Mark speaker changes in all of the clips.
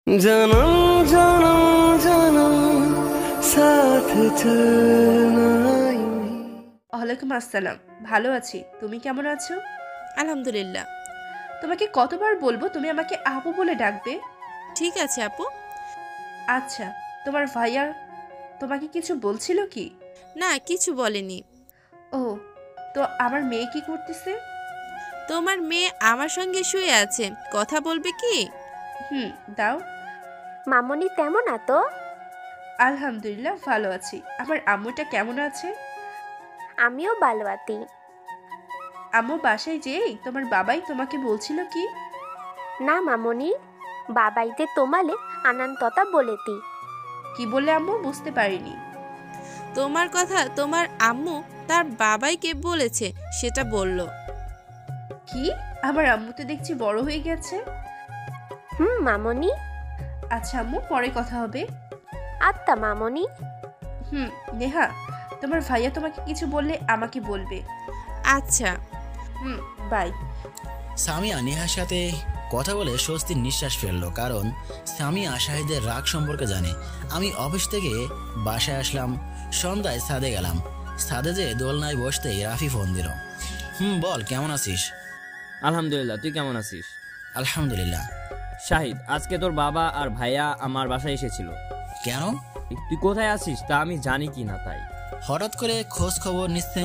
Speaker 1: जन्म जन्म जन्म साथ चलना यूं ही।
Speaker 2: ওয়ালাইকুম আসসালাম। ভালো আছি, তুমি কেমন আছো?
Speaker 3: আলহামদুলিল্লাহ।
Speaker 2: তোমাকে কতবার বলবো তুমি আমাকে আপু বলে ডাকবে?
Speaker 3: ঠিক আছে আপু।
Speaker 2: আচ্ছা, তোমার ভাইয়া তোমাকে কিছু বলছিল কি?
Speaker 3: না, কিছু বলেনি।
Speaker 2: ও, তো আমার মেয়ে কি করতেছে?
Speaker 3: তোমার মেয়ে আমার সঙ্গে শুয়ে আছে, কথা বলবে কি?
Speaker 2: দাও।
Speaker 4: মামনি তেমন আতো?
Speaker 2: আলহামদুলিল্লাহ ভালো আছি। আমার আম্মুটা কেমন আছে?
Speaker 4: আমিও ভালো আছি।
Speaker 2: আম্মু বাসায় যেই তোমার বাবাই তোমাকে বলছিল কি?
Speaker 4: না মামনি, বাবাইতে তোমালে আনন্ততা বলেতি।
Speaker 2: কি বলে আম্মু? বুঝতে পারিনি।
Speaker 3: তোমার কথা তোমার আম্মু তার বাবাইকে বলেছে, সেটা বলল।
Speaker 2: কি? আমার আম্মু তো দেখছি বড় হয়ে গেছে।
Speaker 4: মামনি।
Speaker 2: আচ্ছা আম্মু, পরে কথা হবে।
Speaker 4: আত্মা মামনি।
Speaker 2: নেহা, তোমার ভাইয়া তোমাকে কিছু বললে আমাকে বলবে।
Speaker 3: আচ্ছা।
Speaker 2: বাই।
Speaker 5: সামিয়া নেহার সাথে কথা বলে স্বস্তির নিঃশ্বাস ফেললো, কারণ সামিয়া শাহিদের রাগ সম্পর্কে জানে। আমি অফিস থেকে বাসায় আসলাম, সন্ধ্যায় ছাদে গেলাম। ছাদে যে দোলনায় বসতেই রাফি ফোন দিল। বল, কেমন আছিস?
Speaker 6: আলহামদুলিল্লাহ, তুই কেমন আছিস?
Speaker 5: আলহামদুলিল্লাহ।
Speaker 6: শাহিদ, আজকে তোর বাবা আর ভাইয়া আমার বাসায় এসেছিল।
Speaker 5: কেন?
Speaker 6: তুই কোথায় আছিস তা আমি জানি কি না, তাই
Speaker 5: হঠাৎ করে খোঁজ খবর নিচ্ছে।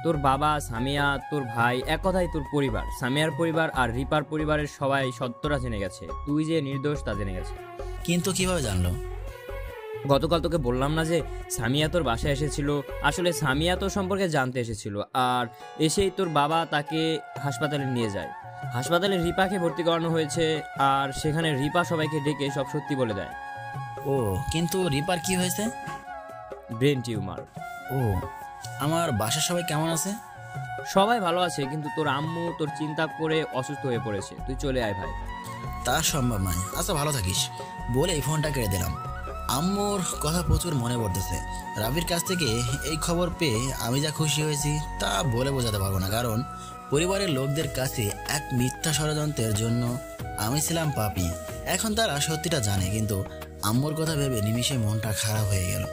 Speaker 6: তোর বাবা, সামিয়া, তোর ভাই, এক কথায় তোর পরিবার, সামিয়ার পরিবার আর রিপার পরিবারের সবাই সত্যটা জেনে গেছে। তুই যে নির্দোষ তা জেনে গেছে।
Speaker 5: কিন্তু কিভাবে জানলো?
Speaker 6: গতকাল তোকে বললাম না যে সামিয়া তোর বাসায় এসেছিল? আসলে সামিয়া তোর সম্পর্কে জানতে এসেছিল, আর এসেই তোর বাবা তাকে হাসপাতালে নিয়ে যায়। হাসপাতালে রিপাকে ভর্তি করানো হয়েছে, আর সেখানে রিপা সবাইকে ডেকে সব সত্যি বলে দেয়।
Speaker 5: ও, কিন্তু রিপার কি হয়েছে?
Speaker 6: Brain tumour.
Speaker 5: ও, আমার বাসার সবাই কেমন আছে?
Speaker 6: সবাই ভালো আছে, কিন্তু তোর আম্মু তোর চিন্তা করে অসুস্থ হয়ে পড়েছে। তুই চলে আয় ভাই।
Speaker 5: তা সম্ভব নয়। আচ্ছা, ভালো থাকিস বলেই ফোনটা কেটে দিলাম। আম্মুর কথা প্রচুর মনে পড়তেছে। রাবির কাছ থেকে এই খবর পেয়ে আমি যা খুশি হয়েছি তা বলে বোঝাতে পারবো না, কারণ পরিবারের লোকদের কাছে এক মিথ্যা ষড়যন্ত্রের জন্য আমি ছিলাম পাপী। এখন তারা সত্যিটা জানে, কিন্তু আম্মুর কথা ভেবে নিমিষে মনটা খারাপ হয়ে গেল।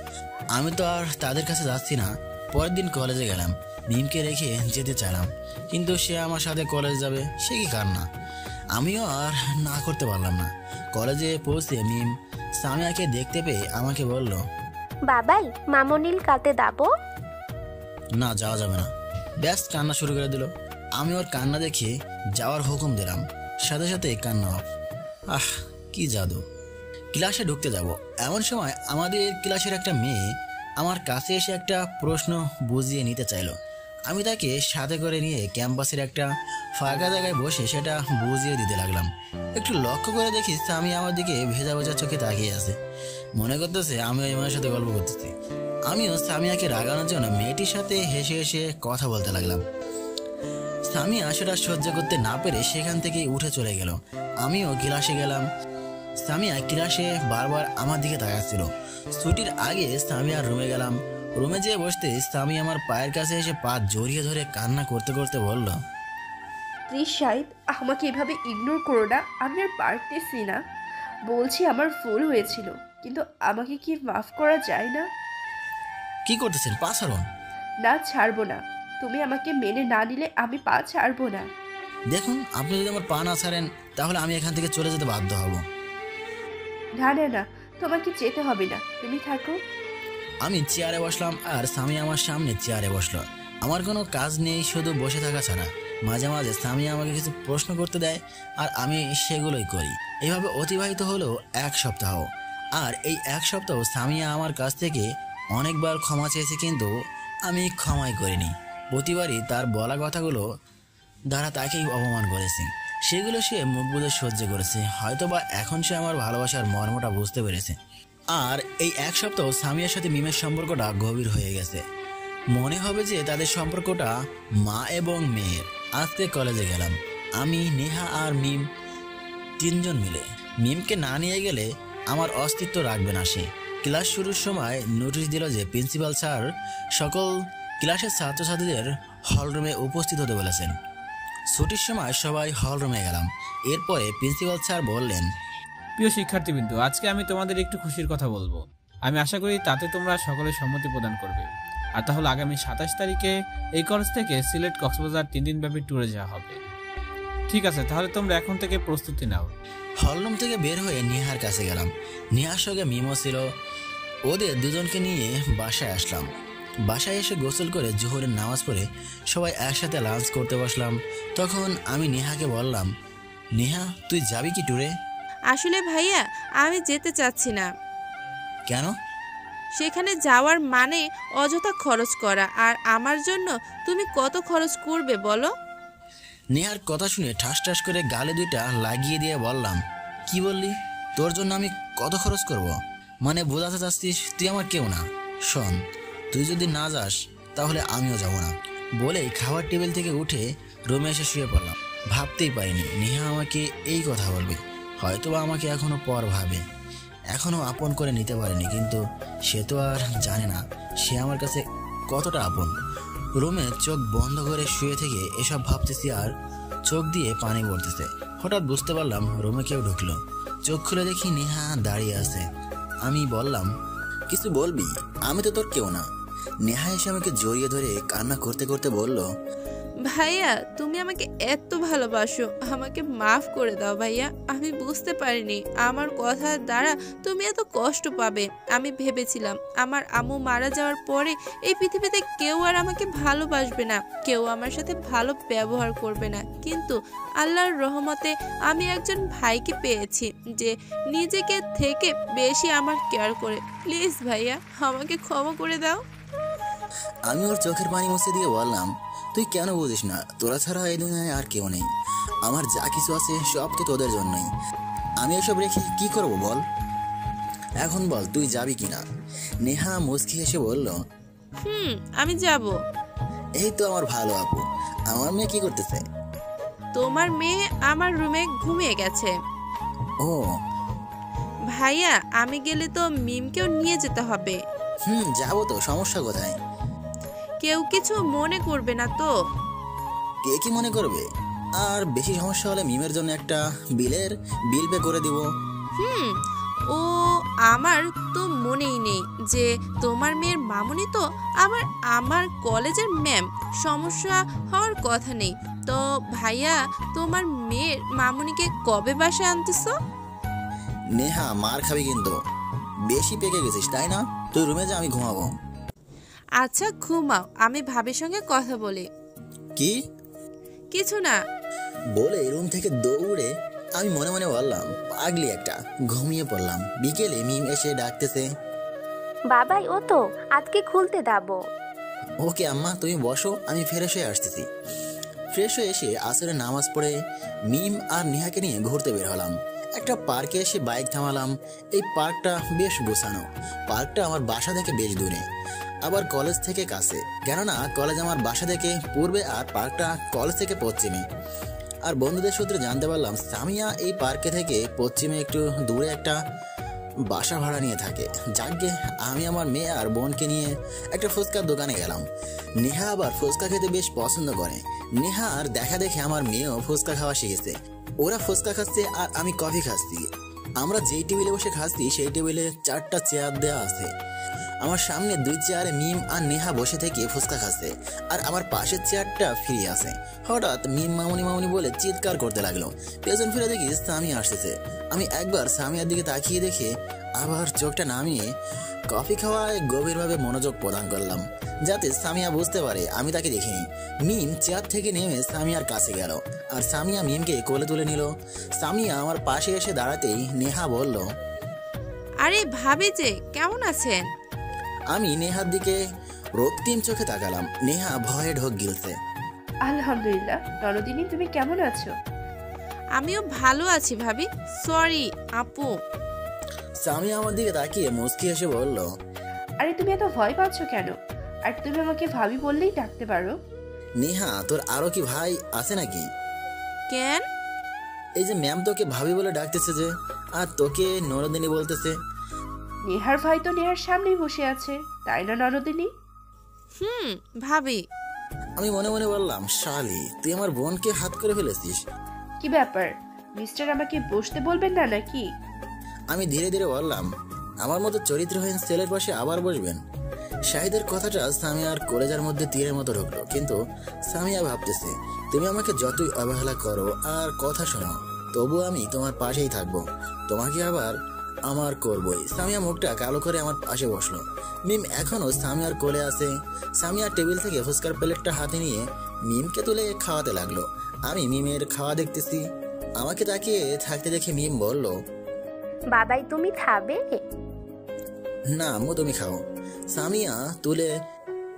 Speaker 5: আমি তো আর তাদের কাছে যাচ্ছি না। পরের দিন কলেজে গেলাম, মিমকে রেখে যেতে চাইলাম, কিন্তু সে আমার সাথে কলেজ যাবে, সে কি কান্না। আমিও আর না করতে পারলাম না। কলেজে পৌঁছে মিম সামিয়াকে দেখতে পেয়ে আমাকে বলল,
Speaker 4: বাবাই মামনিল কাতে দাবো?
Speaker 5: না, যাওয়া যাবে না। ব্যাস কান্না শুরু করে দিল। আমি ওর কান্না দেখে যাওয়ার হুকুম দিলাম, সাথে সাথে কান্না অফ। কি জাদু! ক্লাসে ঢুকতে যাব, এমন সময় আমাদের ক্লাসের একটা মেয়ে আমার কাছে এসে একটা প্রশ্ন বুঝিয়ে নিতে চাইলো। আমি তাকে সাথে করে নিয়ে ক্যাম্পাসের একটা ফাঁকা জায়গায় বসে সেটা বুঝিয়ে দিতে লাগলাম। একটু লক্ষ্য করে দেখি আমি আমার দিকে ভেজা ভেজা চোখে তাকিয়ে আছে। মনে করতেছে আমি ওই মেয়ের সাথে গল্প করতেছি। আমিও সামিয়াকে রাগানোর জন্য মেয়েটির সাথে হেসে হেসে কথা বলতে লাগলাম। সামিয়া সেটা সহ্য করতে না পেরে সেখান থেকে উঠে চলে গেল। আমিও ক্লাসে গেলাম। সামিয়া ক্লাসে বারবার আমার দিকে তাকাচ্ছিল। ছুটির আগে সামিয়ার রুমে গেলাম। রুমে যেয়ে বসতে সামি আমার পায়ের কাছে এসে পা জড়িয়ে ধরে কান্না করতে করতে বলল,
Speaker 2: প্লিজ শাহিদ, আমাকে এভাবে ইগনোর করো না। আমি আর পারতেছি না। বলছি আমার ভুল হয়েছিল, কিন্তু আমাকে কি মাফ করা যায় না?
Speaker 5: কি করতেছেন? পা ছাড়ুন।
Speaker 2: না, ছাড়বো না। তুমি আমাকে মেনে না নিলে আমি পা ছাড়বো না।
Speaker 5: দেখুন, আপনি যদি আমার পা না ছাড়েন তাহলে আমি এখান থেকে চলে যেতে বাধ্য হব।
Speaker 2: না না না, তোমাকে যেতে হবে না, তুমি থাকো।
Speaker 5: আমি চেয়ারে বসলাম আর সামি আমার সামনে চেয়ারে বসলো। আমার কোনো কাজ নেই, শুধু বসে থাকা ছাড়া। মাঝে মাঝে সামি আমাকে কিছু প্রশ্ন করতে দেয় আর আমি সেগুলোই করি। এইভাবে অতিবাহিত হলো এক সপ্তাহ। আর এই এক সপ্তাহ সামিয়া আমার কাছ থেকে অনেকবার ক্ষমা চেয়েছে, কিন্তু আমি ক্ষমাই করিনি। প্রতিবারই তার বলা কথাগুলো দ্বারা তাকেই অপমান করেছি। সেগুলো সে মুখ বুজে সহ্য করেছে। হয়তোবা এখন সে আমার ভালোবাসার মর্মটা বুঝতে পেরেছে। আর এই এক সপ্তাহ সামিয়ার সাথে মিমের সম্পর্কটা গভীর হয়ে গেছে। মনে হবে যে তাদের সম্পর্কটা মা এবং মেয়ের। আজকে কলেজে গেলাম, আমি, নেহা আর মিম তিনজন মিলে। মিমকে না নিয়ে গেলে আমার অস্তিত্ব রাখবে না সে। ক্লাস শুরুর সময় নোটিশ দিল যে প্রিন্সিপাল স্যার সকল ক্লাসের ছাত্রছাত্রীদের হলরুমে উপস্থিত হতে বলেছেন। ছুটির সময় সবাই হলরুমে গেলাম। এরপরে প্রিন্সিপাল স্যার বললেন,
Speaker 7: প্রিয় শিক্ষার্থীবৃন্দ, আজকে আমি তোমাদের একটু খুশির কথা বলবো। আমি আশা করি তাতে তোমরা সকলে সম্মতি প্রদান করবে। আর তাহলে আগামী 27 তারিখে এই কলেজ থেকে সিলেট কক্সবাজার 3 দিনব্যাপী ট্যুরে যাওয়া হবে। ঠিক আছে, তাহলে তোমরা এখন থেকে প্রস্তুতি নাও।
Speaker 5: হলরুম থেকে বের হয়ে নেহার কাছে গেলাম। নেহার সঙ্গে মিমো ছিল। ওদের দুজনকে নিয়ে বাসায় আসলাম। বাসায় এসে গোসল করে জোহরের নামাজ পড়ে সবাই একসাথে লাঞ্চ করতে বসলাম। তখন আমি নেহাকে বললাম, নেহা তুই যাবি কি ট্যুরে?
Speaker 3: আসলে ভাইয়া আমি যেতে চাচ্ছি না।
Speaker 5: কেন?
Speaker 3: সেখানে যাওয়ার মানে অযথা খরচ করা, আর আমার জন্য তুমি কত খরচ করবে বলো?
Speaker 5: নেহার কথা শুনে ঠাস ঠাস করে গালে দুইটা লাগিয়ে দিয়ে বললাম, কি বললি? তোর জন্য আমি কত খরচ করব? মানে বোঝাতে চাচ্ছিস তুই আমার কেউ না? শোন, তুই যদি না যাস তাহলে আমিও যাব না। বলেই খাবার টেবিল থেকে উঠে রুমে এসে শুয়ে পড়লাম। ভাবতেই পারিনি নেহা আমাকে এই কথা বলবে। হয়তোবা আমাকে এখনো পর ভাবে, এখনো আপন করে নিতে পারেনি, কিন্তু সে তো আর জানে না সে আমার কাছে কতটা আপন। রুমে চোখ বন্ধ করে শুয়ে থেকে এসব ভাবতেছি আর চোখ দিয়ে পানি পড়তেছে। হঠাৎ বুঝতে পারলাম রুমে কেউ ঢুকলো। চোখ খুলে দেখি নেহা দাঁড়িয়ে আছে। আমি বললাম, কিছু বলবি? আমি তো তোর কেউ না। নেহা এসে আমাকে জড়িয়ে ধরে কান্না করতে করতে বলল,
Speaker 3: ভাইয়া তুমি আমাকে এত ভালোবাসো, আমাকে মাফ করে দাও ভাইয়া। আমি বুঝতে পারিনি আমার কথার দ্বারা তুমি এত কষ্ট পাবে। আমি ভেবেছিলাম আমার আম্মু মারা যাওয়ার পরে এই পৃথিবীতে কেউ আর আমাকে ভালোবাসবে না, কেউ আমার সাথে ভালো ব্যবহার করবে না, কিন্তু আল্লাহর রহমতে আমি একজন ভাইকে পেয়েছি যে নিজেকে থেকে বেশি আমার কেয়ার করে। প্লিজ ভাইয়া আমাকে ক্ষমা করে দাও।
Speaker 5: আমি ওর চোখের পানি মুছে দিয়ে বললাম, তুই কেন বুঝিস না? তোরা ছাড়া এই দুনিয়ায় আর কেউ নেই। আমার যা কিছু আছে সব তো তোদের জন্যই। আমি এসব রেখে কি করব বল? এখন বল তুই যাবি কিনা? নেহা মুচকি এসে বলল,
Speaker 3: আমি যাব।
Speaker 5: এই তো আমার ভালো আপু। আমার মেয়ে কি করতেছে?
Speaker 3: তোমার মেয়ে আমার রুমে ঘুমিয়ে গেছে।
Speaker 5: ও
Speaker 3: ভাইয়া আমি গেলে তো মিমকেও নিয়ে যেতে হবে।
Speaker 5: যাবো তো, সমস্যা কোথায়?
Speaker 3: কেউ কিছু মনে করবে না তো?
Speaker 5: কে কি মনে করবে? আর বেশি সমস্যা হলে মিমের জন্য একটা বিল পে করে দিব।
Speaker 3: ও আমার তো মনেই নেই যে তোমার মেয়ের মামুনি তো আমার কলেজের ম্যাম, সমস্যা হওয়ার কথা নেই। তো ভাইয়া তোমার মেয়ের মামুনিকে কবে বাসায় আনতেছো?
Speaker 5: নেহা মার খাবি কিন্তু, বেশি পেকে গেছিস তাই না? তুই রুমে যা, আমি ঘুমাবো।
Speaker 3: আচ্ছা ঘুমাও, আমি ভাবির সঙ্গে কথা বলি।
Speaker 5: কি?
Speaker 3: কিছু না।
Speaker 5: বলে রুম থেকে দৌড়ে আমি মনে মনে বললাম, পাগলি একটা, ঘুমিয়ে পড়লাম। বিকেলে মিম এসে ডাকতেছে,
Speaker 4: বাবাই ও তো আজকে খুলতে যাবো।
Speaker 5: ওকে আম্মা তুমি বসো, আমি ফ্রেশ হয়ে আসতেছি। ফ্রেশ হয়ে এসে আসরে নামাজ পড়ে মিম আর নেহাকে নিয়ে ঘুরতে বের হলাম। একটা পার্কে এসে বাইক থামালাম। এই পার্কটা বেশ গোছানো। পার্কটা আমার বাসা থেকে বেশ দূরে, আবার কলেজ থেকে কাছে। কেননা কলেজ আমার বাসা থেকে পূর্বে আর পার্কটা কলেজ থেকে পশ্চিমে। আর বন্ধুদের সূত্রে জানতে পারলাম সামিয়া এই পার্কে থেকে পশ্চিমে একটু দূরে একটা বাসা ভাড়া নিয়ে থাকে। যাকে আমি আমার মেয়ে আর বোনকে নিয়ে একটা ফুচকার দোকানে গেলাম। নেহা আবার ফুচকা খেতে বেশ পছন্দ করে। নেহা আর দেখা দেখে আমার মেয়েও ফুচকা খাওয়া শিখেছে। ওরা ফুচকা খাচ্ছে আর আমি কফি খাচ্ছি। আমরা যেই টেবিলে বসে খাচ্ছি সেই টেবিলে 4টা চেয়ার দেওয়া আছে। আমার সামনে 2 চেয়ারে মিম আর নেহা বসে থেকে ফুচকা খাচ্ছে, আর আমার পাশের চেয়ারটা ফ্রি আছে। হঠাৎ মিম মামুনি মামুনি বলে চিৎকার করতে লাগলো। পেছন ফিরে দেখি সামিয়া আসতেছে। আমি একবার সামিয়ার দিকে তাকিয়ে দেখে আবার চোখটা নামিয়ে কফি খাওয়ায় গভীরভাবে মনোযোগ প্রদান করলাম, যাতে সামিয়া বুঝতে পারে আমি তাকে দেখিনি। মিম চেয়ার থেকে নেমে সামিয়ার কাছে গেল আর সামিয়া মিমকে কোলে তুলে নিল। সামিয়া আমার পাশে এসে দাঁড়াতেই নেহা বলল,
Speaker 3: আরে ভাবি যে কেমন আছেন?
Speaker 5: আমি নেহার দিকে রক্তিম চোখে তাকালাম। নেহা ভয়ে ঢোক গিলছে।
Speaker 2: আলহামদুলিল্লাহ। নরদিনী তুমি কেমন আছো?
Speaker 3: আমিও ভালো আছি ভাবি। সরি আপু।
Speaker 5: সামিয়া আমার দিকে তাকিয়ে মুচকি এসে বলল,
Speaker 2: আরে তুমি এত ভয় পাচ্ছ কেন? আর তুমি আমাকে ভাবি বললেই ডাকতে পারো।
Speaker 5: নেহা তোর আরো কি ভাই আছে নাকি?
Speaker 3: কেন?
Speaker 5: এই যে ম্যাম তোকে ভাবি বলে ডাকতেছে যে, আর তোকে নরদিনী বলতেছে।
Speaker 2: নেহার ভাই তো নেহার সামনেই বসে আছে, তাই না নরদিনী?
Speaker 3: ভাবি।
Speaker 5: আমি মনে মনে বললাম, শালি তুই আমার বোনকে হাত করে ফেলেছিস।
Speaker 2: কি ব্যাপার মিস্টার, আমাকে বসতে বলবেন না নাকি?
Speaker 5: আমি ধীরে ধীরে বললাম, আমার মতো চরিত্রহীন ছেলের পাশে আবার বসবেন? শাহিদের কথাটা সামিয়ার কলেজার মধ্যে তীরের মতো ঢুকলো। কিন্তু সামিয়া ভাবতেছে, তুমি আমাকে যতই অবহেলা করো আর কথা শোনো, তবু আমি তোমার পাশেই থাকবো, তোমাকে আবার আমার করবই। সামিয়া মুখটা কালো করে আমার পাশে বসলো। মিম এখনো সামিয়ার কোলে আছে। সামিয়ার টেবিল থেকে ফুচকার প্লেটটা হাতে নিয়ে মিমকে তুলে খাওয়াতে লাগলো। আমি মিমের খাওয়া দেখতেছি। আমাকে তাকিয়ে থাকতে দেখে মিম বলল,
Speaker 4: বাবাই তুমি খাবে?
Speaker 5: না আম্মু, তুমি খাও। সামিয়া তুলে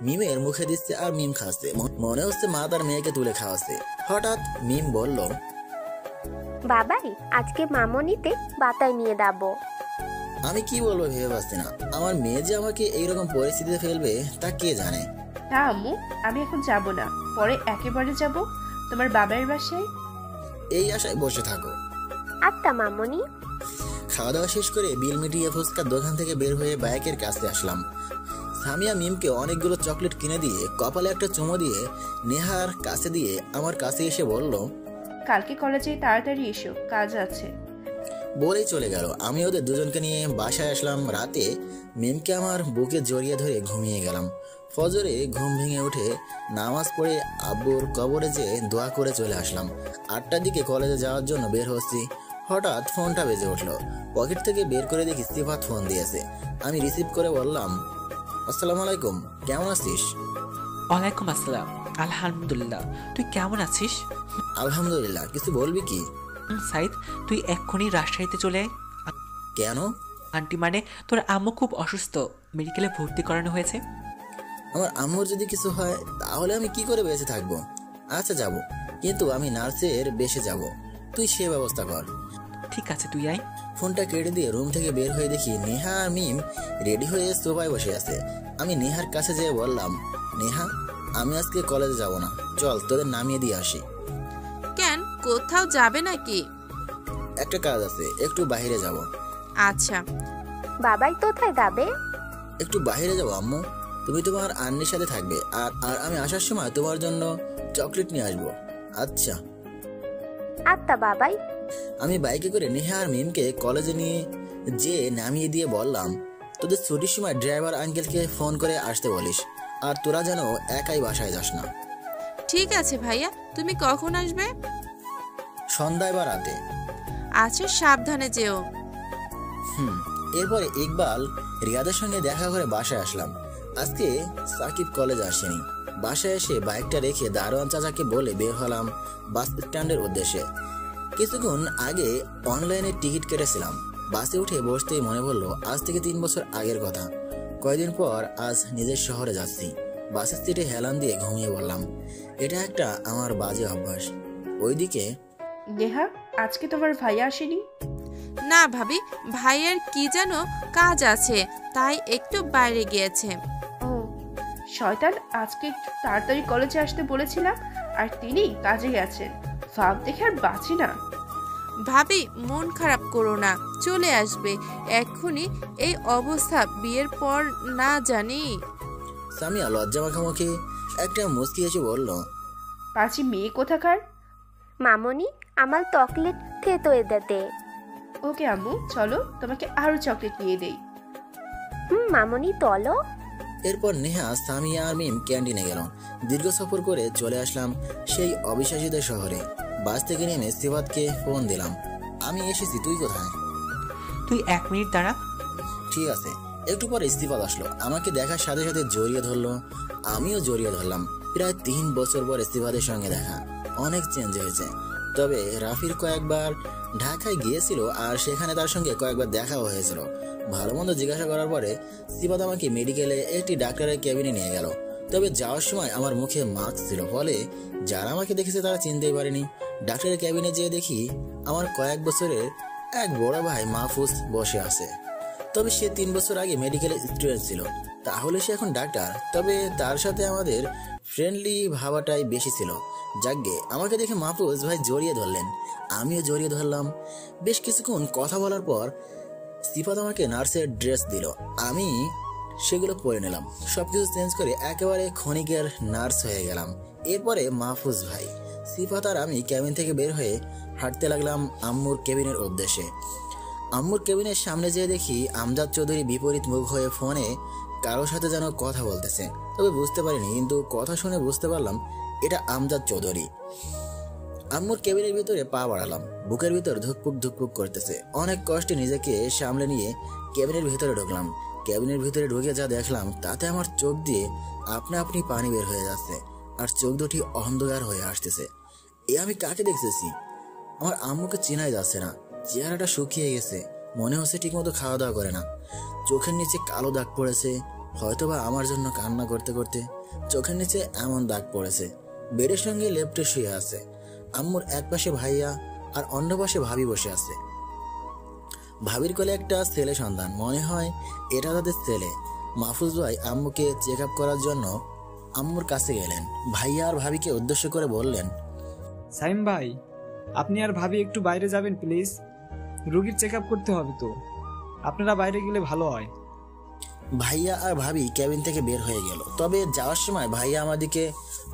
Speaker 5: মিমের মুখে দিচ্ছে আর মিম খাচ্ছে। মনে হচ্ছে মা তার মেয়েকে তুলে খাওয়াচ্ছে। হঠাৎ মিম বলল,
Speaker 4: বাবাই আজকে মামনিতে বাতায় নিয়ে যাবো।
Speaker 5: আমি কি বলবো ভেবে পাচ্ছি না। আমার মেয়ে যে আমাকে এইরকম পরিস্থিতিতে ফেলবে তা কে জানে।
Speaker 2: না আম্মু, আমি এখন যাব না, পরে একেবারে যাব তোমার বাবার বাসায়।
Speaker 5: এই আশায় বসে থাকো।
Speaker 4: আত্মা মামনি।
Speaker 5: খাওয়া দাওয়া শেষ করে বিল মিটিয়ে ফুচকার দোকান থেকে বের হয়ে বাইকের কাছে আসলাম। সামিয়া মিমকে অনেকগুলো চকলেট কিনে দিয়ে কপালে একটা চুমো দিয়ে নেহার কাছে দিয়ে আমার কাছে এসে বলল,
Speaker 2: কালকে কলেজে তাড়াতাড়ি এসো, কাজ আছে।
Speaker 5: বলেই চলে গেল। আমি ওদের দুজনকে নিয়ে বাসায় আসলাম। রাতে মিমকে আমার বুকে জড়িয়ে ধরে ঘুমিয়ে গেলাম। ফজরে ঘুম ভেঙে উঠে নামাজ পড়ে আব্বুর কবরে যেয়ে দোয়া করে চলে আসলাম। 8টার দিকে কলেজে যাওয়ার জন্য বের হচ্ছি। হঠাৎ ফোনটা বেজে উঠলো। পকেট থেকে বের করে দেখি সিফাত ফোন দিয়েছে। আমি রিসিভ করে বললাম, আসসালামু আলাইকুম, কেমন আছিস?
Speaker 8: ওয়ালাইকুম আসসালাম, আলহামদুলিল্লাহ। তুই কেমন আছিস?
Speaker 5: আলহামদুলিল্লাহ। কিছু বলবি কি?
Speaker 8: সাইদ, তুই এক্ষুনি রাজশাহীতে চলে আয়।
Speaker 5: কেন?
Speaker 8: আন্টি মানে তোর আম্মু খুব অসুস্থ, মেডিকেলে ভর্তি করানো হয়েছে।
Speaker 5: আমার আম্মুর যদি কিছু হয় তাহলে আমি কি করে বেঁচে থাকবো? আচ্ছা যাব, কিন্তু আমি নার্সের বেশে যাব। তুই সে ব্যবস্থা কর।
Speaker 8: ঠিক আছে, তুই আয়।
Speaker 5: ফোনটা কেটে দিয়ে রুম থেকে বের হয়ে দেখি নেহা আর মিম রেডি হয়ে সোফায় বসে আছে। আমি নেহার কাছে যেয়ে বললাম, নেহা, আমি আজকে কলেজে যাব না, চল তোদের নামিয়ে দিয়ে আসি।
Speaker 3: কেন, কোথাও যাবে নাকি?
Speaker 5: একটা কাজ আছে, একটু বাইরে যাব।
Speaker 3: আচ্ছা।
Speaker 4: বাবাই কোথায় যাবে?
Speaker 5: একটু বাইরে যাবো আম্মু, তুমি তোমার আন্নির সাথে থাকবে, আর আর আমি আসার সময় তোমার জন্য চকলেট নিয়ে আসবো। আচ্ছা।
Speaker 4: আত্মা বাবাই।
Speaker 5: আমি বাইকে করে নেহা আর মিমকে কলেজে নিয়ে যে নামিয়ে দিয়ে বললাম, তোদের ছুটির সময় ড্রাইভার আঙ্কেলকে ফোন করে আসতে বলিস, আর তোরা যেন একাই বাসায় যাস না।
Speaker 3: ঠিক আছে ভাইয়া, তুমি কখন আসবে?
Speaker 5: সন্ধ্যায় বা রাতে।
Speaker 3: আচ্ছা, সাবধানে যেও।
Speaker 5: এরপরে ইকবাল রিয়াদের সঙ্গে দেখা করে বাসায় আসলাম। আজকে সাকিব কলেজ আসেনি। বাসায় এসে বাইকটা রেখে দারোয়ান চাচাকে বলে বের হলাম বাস স্ট্যান্ডের উদ্দেশ্যে। কিছুক্ষণ আগে অনলাইনে টিকিট কেটেছিলাম। বাসে উঠে বসতেই মনে পড়লো আজ থেকে 3 বছর আগের কথা। কয়েকদিন পর আজ নিজের শহরে যাচ্ছি। বাসের সিটে হেলান দিয়ে ঘুমিয়ে পড়লাম। এটা একটা আমার বাজে অভ্যাস। ওইদিকে,
Speaker 2: নেহা, আজকে তোমার ভাইয়া আসেনি?
Speaker 3: না ভাবি, ভাইয়ের কি যেন কাজ আছে, তাই একটু বাইরে গিয়েছে।
Speaker 2: ও শয়তান, আজকে একটু তাড়াতাড়ি কলেজে আসতে বলেছিলাম আর তিনি কাজে গেছেন। ভাব দেখে আর বাঁচি না।
Speaker 3: ভাবি, মন খারাপ করো না, চলে আসবে এক্ষুনি। এই অবস্থা বিয়ের পর না জানি।
Speaker 5: সামিয়া লজ্জা মাখামাখি একটা মুচকি এসে বলল,
Speaker 2: পাঁচি মেয়ে কোথাকার।
Speaker 4: মামনি আমার চকলেট খেতে দেতে।
Speaker 2: ওকে আম্মু, চলো তোমাকে আরো চকলেট নিয়ে দেই।
Speaker 4: মামনি চলো।
Speaker 5: এরপর নেহা, সামিয়া আর মিম ক্যান্টিনে গেল। দীর্ঘ সফর করে চলে আসলাম সেই অবিশ্বাসীদের শহরে। বাস থেকে নেমে সিফাতকে ফোন দিলাম, আমি এসেছি, তুই কোথায়?
Speaker 8: তুই 1 মিনিট দাঁড়া।
Speaker 5: ঠিক আছে। একটু পরে সিফাত আসলো। আমাকে দেখার সাথে সাথে জড়িয়ে ধরলো, আমিও জড়িয়ে ধরলাম। প্রায় 3 বছর পরে সিফাতের সঙ্গে দেখা। অনেক চেঞ্জ হয়েছে। তবে রাফির কয়েকবার ঢাকায় গিয়েছিল আর সেখানে তার সঙ্গে কয়েকবার দেখাও হয়েছিল। ভালো মন্দ জিজ্ঞাসা করার পরে সিফাত আমাকে মেডিকেলে একটি ডাক্তারের কেবিনে নিয়ে গেল। তবে যাওয়ার সময় আমার মুখে মাস্ক ছিল, ফলে যারা আমাকে দেখেছে তারা চিনতেই পারেনি। ডাক্তারের কেবিনে যেয়ে দেখি আমার কয়েক বছরের এক বড় ভাই মাহফুজ বসে আছে। তবে সে 3 বছর আগে মেডিকেলের স্টুডেন্ট ছিল, তাহলে সে এখন ডাক্তার। তবে তার সাথে আমাদের ফ্রেন্ডলি ভাবাটাই বেশি ছিল। যাকগে, আমাকে দেখে মাহফুজ ভাই জড়িয়ে ধরলেন, আমিও জড়িয়ে ধরলাম। বেশ কিছুক্ষণ কথা বলার পর সিফাত আমাকে নার্সের ড্রেস দিল। আমি সেগুলো পরে নিলাম। সবকিছু চেঞ্জ করে একেবারে ক্ষণিকের নার্স হয়ে গেলাম। এরপরে মাহফুজ ভাই, সিফাত আর আমি কেবিন থেকে বের হয়ে হাঁটতে লাগলাম আম্মুর কেবিনের উদ্দেশ্যে। আম্মুর কেবিনের সামনে যেয়ে দেখি আমজাদ চৌধুরী বিপরীত মুখ হয়ে ফোনে কারোর সাথে যেন কথা বলতেছে, তবে বুঝতে পারিনি, কিন্তু কথা শুনে বুঝতে পারলাম এটা আমজাদ চৌধুরী। আম্মুর কেবিনের ভিতরে পা বাড়ালাম, বুকের ভিতর ধুকপুক ধুকপুক করতেছে। অনেক কষ্টে নিজেকে সামলে নিয়ে কেবিনের ভিতরে ঢুকলাম। কেবিনের ভিতরে ঢুকে যা দেখলাম তাতে আমার চোখ দিয়ে আপনা আপনি পানি বের হয়ে যাচ্ছে, আর চোখ দুটি অন্ধকার হয়ে আসতেছে। আমি কাকে দেখতেছি? আমার আম্মুকে চেনাই যাচ্ছে না। চেহারাটা শুকিয়ে গেছে, মনে হচ্ছে ঠিকমতো খাওয়া দাওয়া করে না। চোখের নিচে কালো দাগ পড়েছে, হয়তোবা আমার জন্য কান্না করতে করতে চোখের নিচে এমন দাগ পড়েছে। বেডের সঙ্গে লেপ্টে শুয়ে আছে। আম্মুর এক পাশে ভাইয়া আর অন্য পাশে ভাবি বসে আছে। ভাবির কোলে একটা ছেলে সন্তান, মনে হয় এটা তাদের ছেলে। মাহফুজ ভাই আম্মুকে চেক আপ করার জন্য আম্মুর কাছে গেলেন। ভাইয়া আর ভাবিকে উদ্দেশ্য করে বললেন,
Speaker 9: সাইম ভাই, আপনি আর ভাবি একটু বাইরে যাবেন প্লিজ, রোগীর চেক আপ করতে হবে তো, আপনারা বাইরে গেলে ভালো হয়।
Speaker 5: ভাইয়া আর ভাবি কেবিন থেকে বের হয়ে গেল। তবে যাওয়ার সময় ভাইয়া আমাদিকে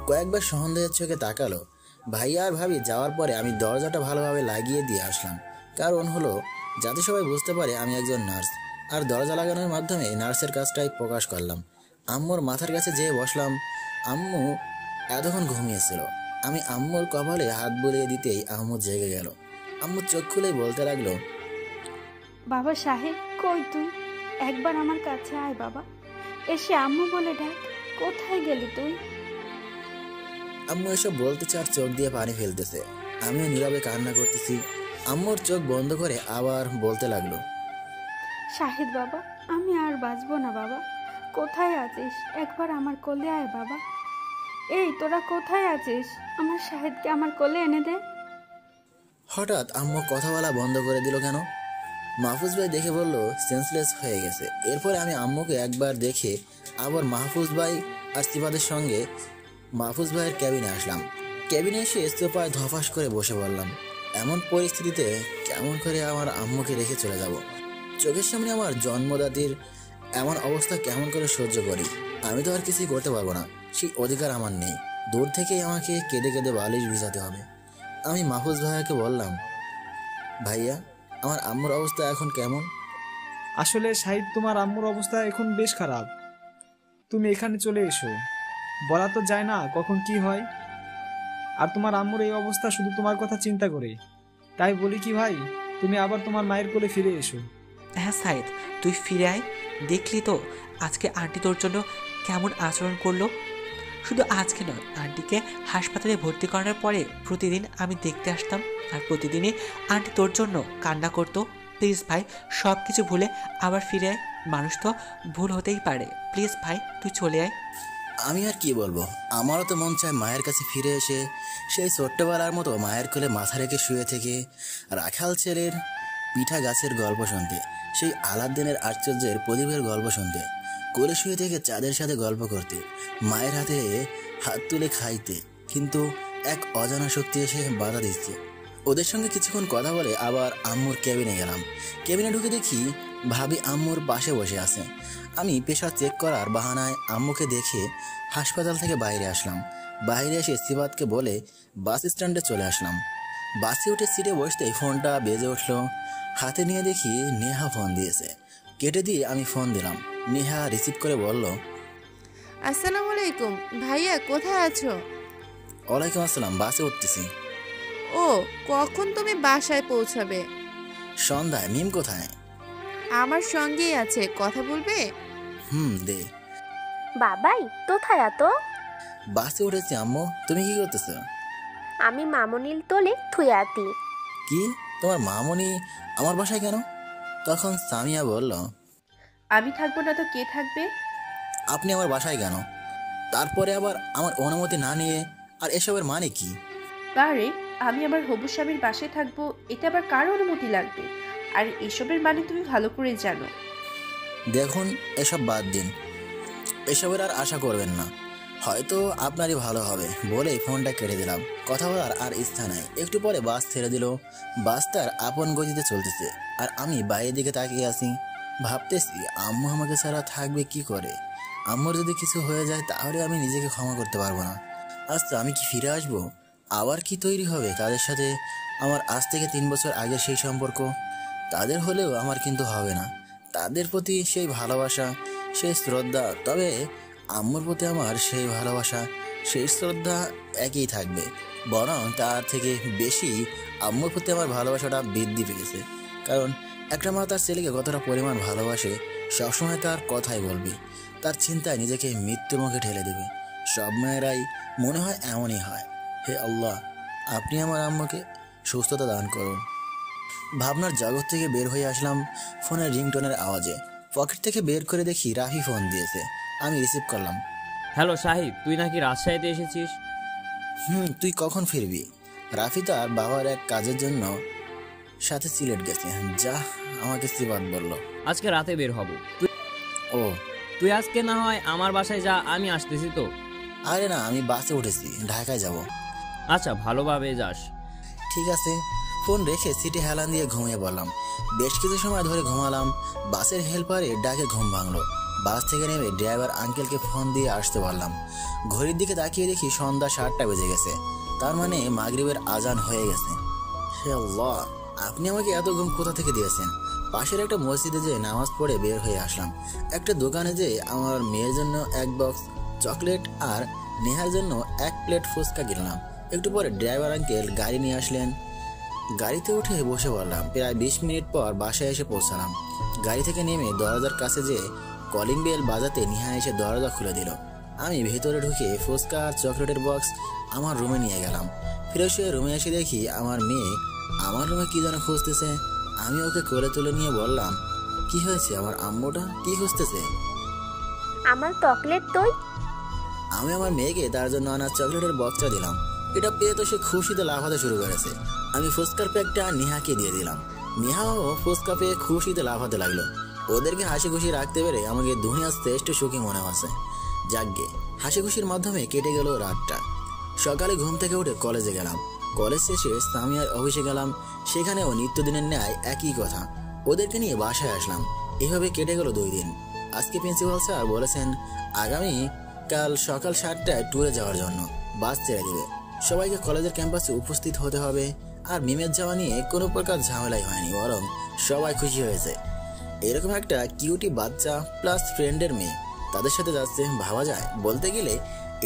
Speaker 5: কয়েকবার সন্দেহের চোখে তাকালো। ভাইয়া আর ভাবি যাওয়ার পরে আমি দরজাটা ভালোভাবে লাগিয়ে দিয়ে আসলাম, কারণ হলো যাতে সবাই বুঝতে পারে আমি একজন নার্স, আর দরজা লাগানোর মাধ্যমে নার্সের কাজটাই প্রকাশ করলাম। আম্মুর মাথার কাছে যেয়ে বসলাম। আম্মু এতক্ষণ ঘুমিয়েছিল। আমি আম্মুর কপালে হাত বুলিয়ে দিতেই আম্মু জেগে গেল। আম্মু চোখ খুলেই বলতে লাগলো,
Speaker 10: বাবা সাহেব কই তুই? একবার আমার কাছে আয় বাবা, এসে আম্মু বলে ডাক। কোথায় গেলি তুই?
Speaker 5: আম্মু এসব বলতে চার চোখ দিয়ে পানি ফেলতেছে। আমিও নীরবে কান্না করতেছি। আম্মুর চোখ বন্ধ করে আবার বলতে লাগলো,
Speaker 10: শাহিদ বাবা, আমি আর বাঁচবো না বাবা, কোথায় আছিস? একবার আমার কোলে আয় বাবা। এই তোরা কোথায় আছিস? আমার শাহিদকে আমার কোলে এনে দে।
Speaker 5: হঠাৎ আম্মু কথা বলা বন্ধ করে দিল কেন? মাহফুজ ভাই দেখে বলল সেন্সলেস হয়ে গেছে। এরপরে আমি আম্মুকে একবার দেখে আবার মাহফুজ ভাই আর সিফাতের সঙ্গে মাহফুজ ভাইয়ের ক্যাবিনে আসলাম। ক্যাবিনে এসে সোফায় ধপাস করে বসে পড়লাম। এমন পরিস্থিতিতে কেমন করে আমার আম্মুকে রেখে চলে যাব? চোখের সামনে আমার জন্মদাতির এমন অবস্থা কেমন করে সহ্য করি? আমি তো আর কিছুই করতে পারবো না, সেই অধিকার আমার নেই। দূর থেকেই আমাকে কেঁদে কেঁদে বালিশ ভিজাতে হবে। আমি মাহফুজ ভাইয়াকে বললাম, ভাইয়া, আমার আম্মুর অবস্থা এখন কেমন?
Speaker 9: আসলে শাহিদ, তোমার আম্মুর অবস্থা এখন বেশ খারাপ, তুমি এখানে চলে এসো। বলা তো যায় না কখন কি হয়, আর তোমার আম্মুর এই অবস্থা শুধু তোমার কথা চিন্তা করে। তাই বলি কি ভাই, তুমি আবার তোমার মায়ের কোলে ফিরে এসো।
Speaker 8: হ্যাঁ সাইদ, তুই ফিরে আয়। দেখলি তো আজকে আন্টি তোর জন্য কেমন আচরণ করলো। শুধু আজকে নয়, আন্টিকে হাসপাতালে ভর্তি করানোর পরে প্রতিদিন আমি দেখতে আসতাম, আর প্রতিদিনই আন্টি তোর জন্য কান্না করতো। প্লিজ ভাই, সব কিছু ভুলে আবার ফিরে আয়। মানুষ তো ভুল হতেই পারে। প্লিজ ভাই, তুই চলে আয়।
Speaker 5: আমি আর কি বলবো, আমারও তো মন চায় মায়ের কাছে ফিরে এসে সেই ছোট্টবেলার মতো মায়ের কোলে মাথা রেখে শুয়ে থেকে রাখাল ছেলের পিঠা গাছের গল্প শুনতে, সেই আলাদিনের আশ্চর্যের প্রদীপের গল্প শুনতে, কোলে শুয়ে থেকে চাঁদের সাথে গল্প করতে, মায়ের হাতে হাত তুলে খাইতে। কিন্তু এক অজানা শক্তি এসে বাধা দিচ্ছে। ওদের সঙ্গে কিছুক্ষণ কথা বলে আবার আম্মুর কেবিনে গেলাম। কেবিনে ঢুকে দেখি ভাবি আম্মুর পাশে বসে আছে। আমি প্রেশার চেক করার বাহানায় আম্মুকে দেখে হাসপাতাল থেকে বাইরে আসলাম। বাইরে এসে সিফাতকে বলে বাস স্ট্যান্ডে চলে আসলাম। বাসে উঠে সিটে বসতেই ফোনটা বেজে উঠলো। হাতে নিয়ে দেখি নেহা ফোন দিয়েছে। কেটে দিয়ে আমি ফোন দিলাম। নেহা রিসিভ করে বলল,
Speaker 3: আসসালামু আলাইকুম ভাইয়া, কোথায় আছো?
Speaker 5: ওয়ালাইকুম আসসালাম, বাসে উঠতেছি।
Speaker 3: ও, কখন তুমি বাসায় পৌঁছাবে?
Speaker 5: সন্ধ্যায়। মিম কোথায়?
Speaker 3: আমার সঙ্গেই আছে, কথা বলবে?
Speaker 5: দে।
Speaker 4: বাবাই কোথায় এত?
Speaker 5: বাসে উঠেছি আম্মু, তুমি কি করতেছো?
Speaker 4: আমি মামনিল তোলে থুয়াতি।
Speaker 5: কি, তোমার মামনি আমার বাসায় কেন? তখন সামিয়া বলল,
Speaker 2: আমি থাকবো না তো কে থাকবে?
Speaker 5: আপনি আমার বাসায় কেন? তারপরে আবার আমার অনুমতি না নিয়ে, আর এসবের মানে কি?
Speaker 2: বারে, আমি আমার হবু স্বামীর বাসায় থাকবো, এটা আবার কার অনুমতি লাগবে? আর এসবের মানে তুমি ভালো করে জানো।
Speaker 5: দেখুন, এসব বাদ দিন, এসবের আর আশা করবেন না, হয়তো আপনারই ভালো হবে বলেই ফোনটা কেটে দিলাম। কথা বলার আর ইচ্ছা নাই। একটু পরে বাস ছেড়ে দিল। বাস তার আপন গতিতে চলতেছে, আর আমি বাইরের দিকে তাকিয়ে আছি। ভাবতেছি আম্মু আমাকে ছাড়া থাকবে কি করে? আম্মুর যদি কিছু হয়ে যায় তাহলে আমি নিজেকে ক্ষমা করতে পারবো না। আচ্ছা, আমি কি ফিরে আসবো? আবার কি তৈরি হবে তাদের সাথে আমার আজ থেকে 3 বছর আগের সেই সম্পর্ক? তাদের হলেও আমার কিন্তু হবে না। তাদের প্রতি সেই ভালোবাসা, সেই শ্রদ্ধা, তবে আম্মুর প্রতি আমার সেই ভালোবাসা, সেই শ্রদ্ধা একই থাকবে, বরং তার থেকে বেশি আম্মুর প্রতি আমার ভালোবাসাটা বৃদ্ধি পেয়েছে। কারণ একটা মা তার ছেলেকে কতটা পরিমাণ ভালোবাসে সবসময় তার কথাই বলবে, তার চিন্তায় নিজেকে মৃত্যুর মুখে ঠেলে দেবে। সব মায়েরাই মনে হয় এমনই হয়। হে আল্লাহ, আপনি আমার আম্মুকে সুস্থতা দান করুন। ভাবনার জগৎ থেকে বের হয়ে আসলাম ফোনের রিংটোনের আওয়াজে। পকেট থেকে বের করে দেখি রাফি ফোন দিয়েছে। আমি রিসিভ করলাম।
Speaker 6: হ্যালো শাহিদ, তুই নাকি রাজশাহীতে এসেছিস?
Speaker 5: তুই কখন ফিরবি? রাফি তার বাবার এক কাজের জন্য সাথে সিলেট গেছে, যা আমাকে সিবাত বলল।
Speaker 6: আজকে রাতে বের হব।
Speaker 5: ও,
Speaker 6: তুই আজকে না হয় আমার বাসায় যা, আমি আসতেছি তো।
Speaker 5: আরে না, আমি বাসে উঠেছি, ঢাকায় যাব।
Speaker 6: আচ্ছা, ভালোভাবে যাস।
Speaker 5: ঠিক আছে। ফোন রেখে সিটে হেলান দিয়ে ঘুমিয়ে পড়লাম। বেশ কিছু সময় ধরে ঘুমালাম। বাসের হেল্পারে ডাকে ঘুম ভাঙলো। বাস থেকে নেমে ড্রাইভার আঙ্কেলকে ফোন দিয়ে আসতে পারলাম। ঘড়ির দিকে তাকিয়ে দেখি সন্ধ্যা 7টা বেজে গেছে, তার মানে মাগরিবের আজান হয়ে গেছে। হে আল্লাহ, আপনি আমাকে এত ঘুম কোথা থেকে দিয়েছেন? পাশের একটা মসজিদে যেয়ে নামাজ পড়ে বের হয়ে আসলাম। একটা দোকানে যেয়ে আমার মেয়ের জন্য এক বক্স চকলেট আর নেহার জন্য 1 প্লেট ফুচকা কিনলাম। একটু পরে ড্রাইভার আঙ্কেল গাড়ি নিয়ে আসলেন। গাড়িতে উঠে বসে পড়লাম। প্রায় 20 মিনিট পর বাসায় এসে পৌঁছালাম। গাড়ি থেকে নেমে দরজার কাছে যেয়ে কলিং বেল বাজাতে নেহা এসে দরজা খুলে দিল। আমি ভেতরে ঢুকে ফুচকা আর চকলেটের বক্স আমার রুমে নিয়ে গেলাম। ফ্রেশ হয়ে রুমে এসে দেখি আমার মেয়ে আমার রুমে কি যেন খুঁজতেছে। আমি ওকে কোলে তুলে নিয়ে বললাম, কি হয়েছে, আমার আম্মুটা কি খুঁজতেছে?
Speaker 4: আমার চকলেট তুই।
Speaker 5: আমি আমার মেয়েকে তার জন্য আনা চকলেটের বক্সটা দিলাম। এটা পেয়ে তো সে খুশিতে লাফাতে শুরু করেছে। আমি ফুচকার প্যাকটা নেহাকে দিয়ে দিলাম। নেহাও ফুচকা পেয়ে খুশিতে লাফাতে লাগলো। ওদেরকে হাসি খুশি রাখতে পেরে আমাকে দুনিয়ার শ্রেষ্ঠ সুখী মনে হচ্ছে। যাকগে, হাসি খুশির মাধ্যমে কেটে গেল রাতটা। সকালে ঘুম থেকে উঠে কলেজে গেলাম। কলেজ শেষে সামিয়ার অফিসে গেলাম। সেখানেও নিত্যদিনের ন্যায় একই কথা। ওদেরকে নিয়ে বাসায় আসলাম। এভাবে কেটে গেল 2 দিন। আজকে প্রিন্সিপাল স্যার বলেছেন আগামী কাল সকাল 7টায় ট্যুরে যাওয়ার জন্য বাস ছেড়ে দেবে। সবাইকে কলেজের ক্যাম্পাসে উপস্থিত হতে হবে। আর মিমের যাওয়া নিয়ে কোনো প্রকার ঝামেলাই হয়নি, বরং সবাই খুশি হয়েছে। এরকম একটা কিউটি বাচ্চা প্লাস ফ্রেন্ডের মেয়ে তাদের সাথে যাচ্ছে, ভাবা যায়। বলতে গেলে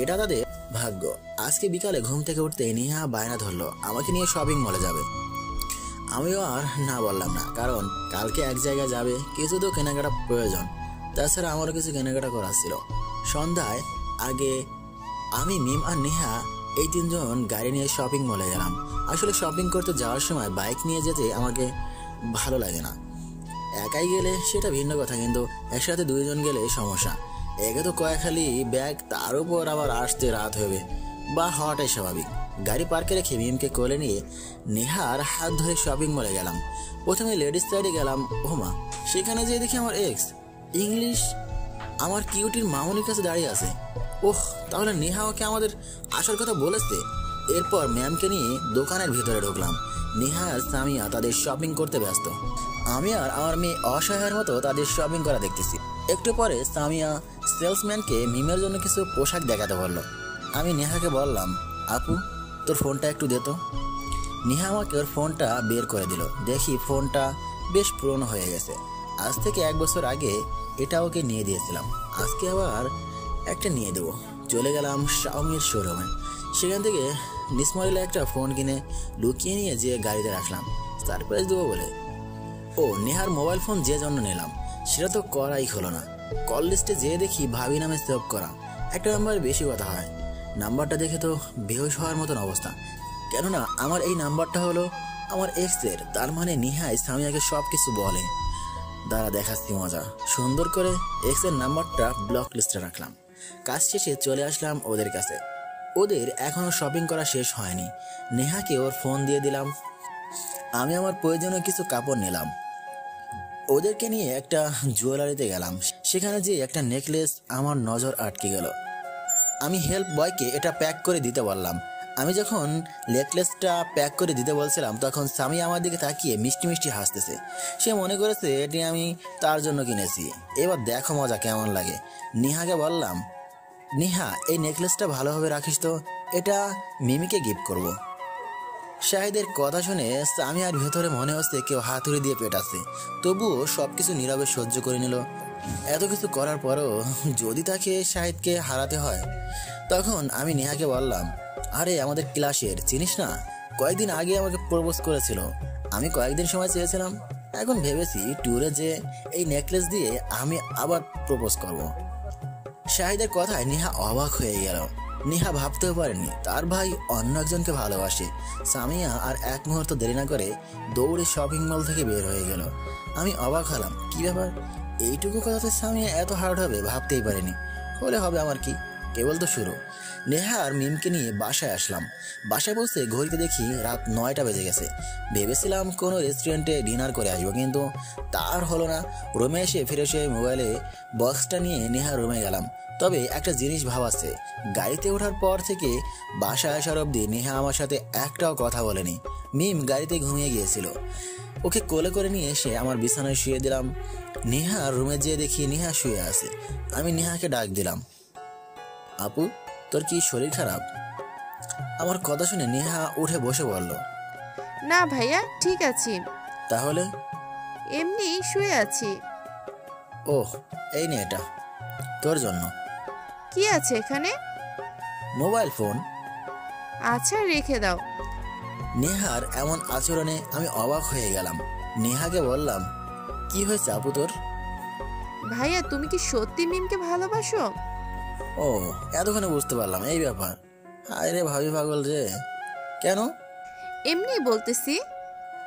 Speaker 5: এটা তাদের ভাগ্য। আজকে বিকালে ঘুম থেকে উঠতে নেহা বায়না ধরলো আমাকে নিয়ে শপিং মলে যাবে। আমিও আর না বললাম না, কারণ কালকে এক জায়গায় যাবে, কিছু তো কেনাকাটা প্রয়োজন। তাছাড়া আমারও কিছু কেনাকাটা করার ছিল। সন্ধ্যায় আগে আমি, মিম আর নেহা এই 3 জন গাড়ি নিয়ে শপিং মলে গেলাম। আসলে শপিং করতে যাওয়ার সময় বাইক নিয়ে যেতে আমাকে ভালো লাগে না। একাই গেলে সেটা ভিন্ন কথা, কিন্তু একসাথে 2 জন গেলে সমস্যা। একে তো কয়েকখালি ব্যাগ, তার উপর আবার আসতে রাত হবে, বা হওয়াটাই স্বাভাবিক। গাড়ি পার্কে রেখে মিমকে কোলে নিয়ে নেহার হাত ধরে শপিং মলে গেলাম। প্রথমে লেডিস সাইডে গেলাম। ওমা, সেখানে যেয়ে দেখি আমার এক্স ইংলিশ আমার কিউটির মামুনির কাছে দাঁড়িয়ে আছে। ওহ, তাহলে নেহা ওকে আমাদের আসার কথা বলেছে। এরপর ম্যামকে নিয়ে দোকানের ভিতরে ঢুকলাম। নেহা আর সামিয়া তাদের শপিং করতে ব্যস্ত। আমি আর আমার মেয়ে অসহায়ের মতো তাদের শপিং করা দেখতেছি। একটু পরে সামিয়া সেলসম্যানকে মিমের জন্য কিছু পোশাক দেখাতে বলল। আমি নেহাকে বললাম, আপু তোর ফোনটা একটু দে তো। নেহা আমাকে ওর ফোনটা বের করে দিল। দেখি ফোনটা বেশ পুরনো হয়ে গেছে। আজ থেকে 1 বছর আগে এটা ওকে নিয়ে দিয়েছিলাম। আজকে আবার একটা নিয়ে দেবো। চলে গেলাম শাওমির শোরুমে। সেখান থেকে নিসমরিলা একটা ফোন কিনে লুকিয়ে নিয়ে যেয়ে গাড়িতে রাখলাম সারপ্রাইজ দেবো বলে। ও, নেহার মোবাইল ফোন যে জন্য নিলাম সেটা তো করাই হলো না। কল লিস্টে যেয়ে দেখি ভাবি নামে সেভ করা। একটা নাম্বার বেশি কথা হয়। নাম্বারটা দেখে তো বেহুশ হওয়ার মতন অবস্থা, কেননা আমার এই নাম্বারটা হলো আমার এক্সের। তার মানে নেহাই সামিয়াকে সব কিছু বলে। দাঁড়া, দেখাচ্ছি মজা। সুন্দর করে এক্সের নাম্বারটা ব্লক লিস্টে রাখলাম। কাজ শেষে চলে আসলাম ওদের কাছে। ওদের এখনো শপিং করা শেষ হয়নি। নেহাকে ওর ফোন দিয়ে দিলাম। আমি আমার প্রয়োজনীয় কিছু কাপড় নিলাম। ওদেরকে নিয়ে একটা জুয়েলারিতে গেলাম। সেখানে যে একটা নেকলেস আমার নজর আটকে গেল। আমি হেল্প বয়কে এটা প্যাক করে দিতে বললাম। আমি যখন নেকলেসটা প্যাক করে দিতে বলছিলাম তখন স্বামী আমার দিকে তাকিয়ে মিষ্টি মিষ্টি হাসতেছে। সে মনে করেছে এটি আমি তার জন্য কিনেছি। এবার দেখো মজা কেমন লাগে। নেহাকে বললাম, নেহা এই নেকলেসটা ভালোভাবে রাখিস তো, এটা মিমিকে গিফট করব। শাহিদের কথা শুনে সামিয়ার ভেতরে মনে হচ্ছে কেউ হাতুড়ি দিয়ে পেটাচ্ছে, তবুও সবকিছু নীরবে সহ্য করে নিল। এত কিছু করার পরও যদি তাকে শাহিদকে হারাতে হয়, তখন আমি নেহাকে বললাম, আরে আমাদের ক্লাসের চিনিস না, কয়েকদিন আগে আমাকে প্রপোজ করেছিল। আমি কয়েকদিন সময় চেয়েছিলাম, এখন ভেবেছি ট্যুরে যে এই নেকলেস দিয়ে আমি আবার প্রপোজ করব। শাহিদের কথায় নেহা অবাক হয়ে গেল। নেহা ভাবতেও পারেনি তার ভাই অন্য একজনকে ভালোবাসে। সামিয়া আর এক মুহূর্ত দেরি না করে দৌড়ে শপিং মল থেকে বের হয়ে গেল। আমি অবাক হলাম, কি ব্যাপার, এইটুকু কথাতে সামিয়া এত হার্ড হবে ভাবতেই পারিনি। হলে হবে আমার কি, কেবল তো শুরু। নেহা আর মিমকে নিয়ে বাসায় আসলাম। বাসায় বসে ঘড়িতে দেখি রাত 9টা বেজে গেছে। ভেবেছিলাম কোনো রেস্টুরেন্টে ডিনার করে আসবো, কিন্তু তার হলো না। রুমে এসে ফিরে মোবাইলে বক্সটা নিয়ে নেহা রুমে গেলাম। তবে একটা জিনিস ভাবাচ্ছে, গাড়িতে ওঠার পর থেকে বাসায় আসার অবধি নেহা আমার সাথে একটাও কথা বলেনি। মিম গাড়িতে ঘুমিয়ে গিয়েছিল। ওকে কোলে করে নিয়ে এসে আমার বিছানায় শুয়ে দিলাম। নেহা রুমে যেয়ে দেখি নেহা শুয়ে আছে। আমি নেহাকে ডাক দিলাম, আপু তোর কি শরীর খারাপ? আমার কথা শুনে নেহা উঠে বসে বলল,
Speaker 3: না ভাইয়া, ঠিক আছি।
Speaker 5: তাহলে?
Speaker 3: এমনি শুয়ে আছি।
Speaker 5: ওহ, এই নে, এটা তোর জন্য।
Speaker 3: কি আছে এখানে?
Speaker 5: Mobile phone.
Speaker 3: আচ্ছা, রেখে দাও।
Speaker 5: নেহার এমন আচরণে আমি অবাক হয়ে গেলাম। নেহাকে বললাম, কি হয়েছে আপু তোর?
Speaker 3: ভাইয়া, তুমি কি সত্যি মিমকে ভালোবাসো?
Speaker 5: ও, এতক্ষণে বুঝতে পারলাম এই ব্যাপার। আরে ভাবি পাগল রে। কেন?
Speaker 3: এমনি বলতেছি।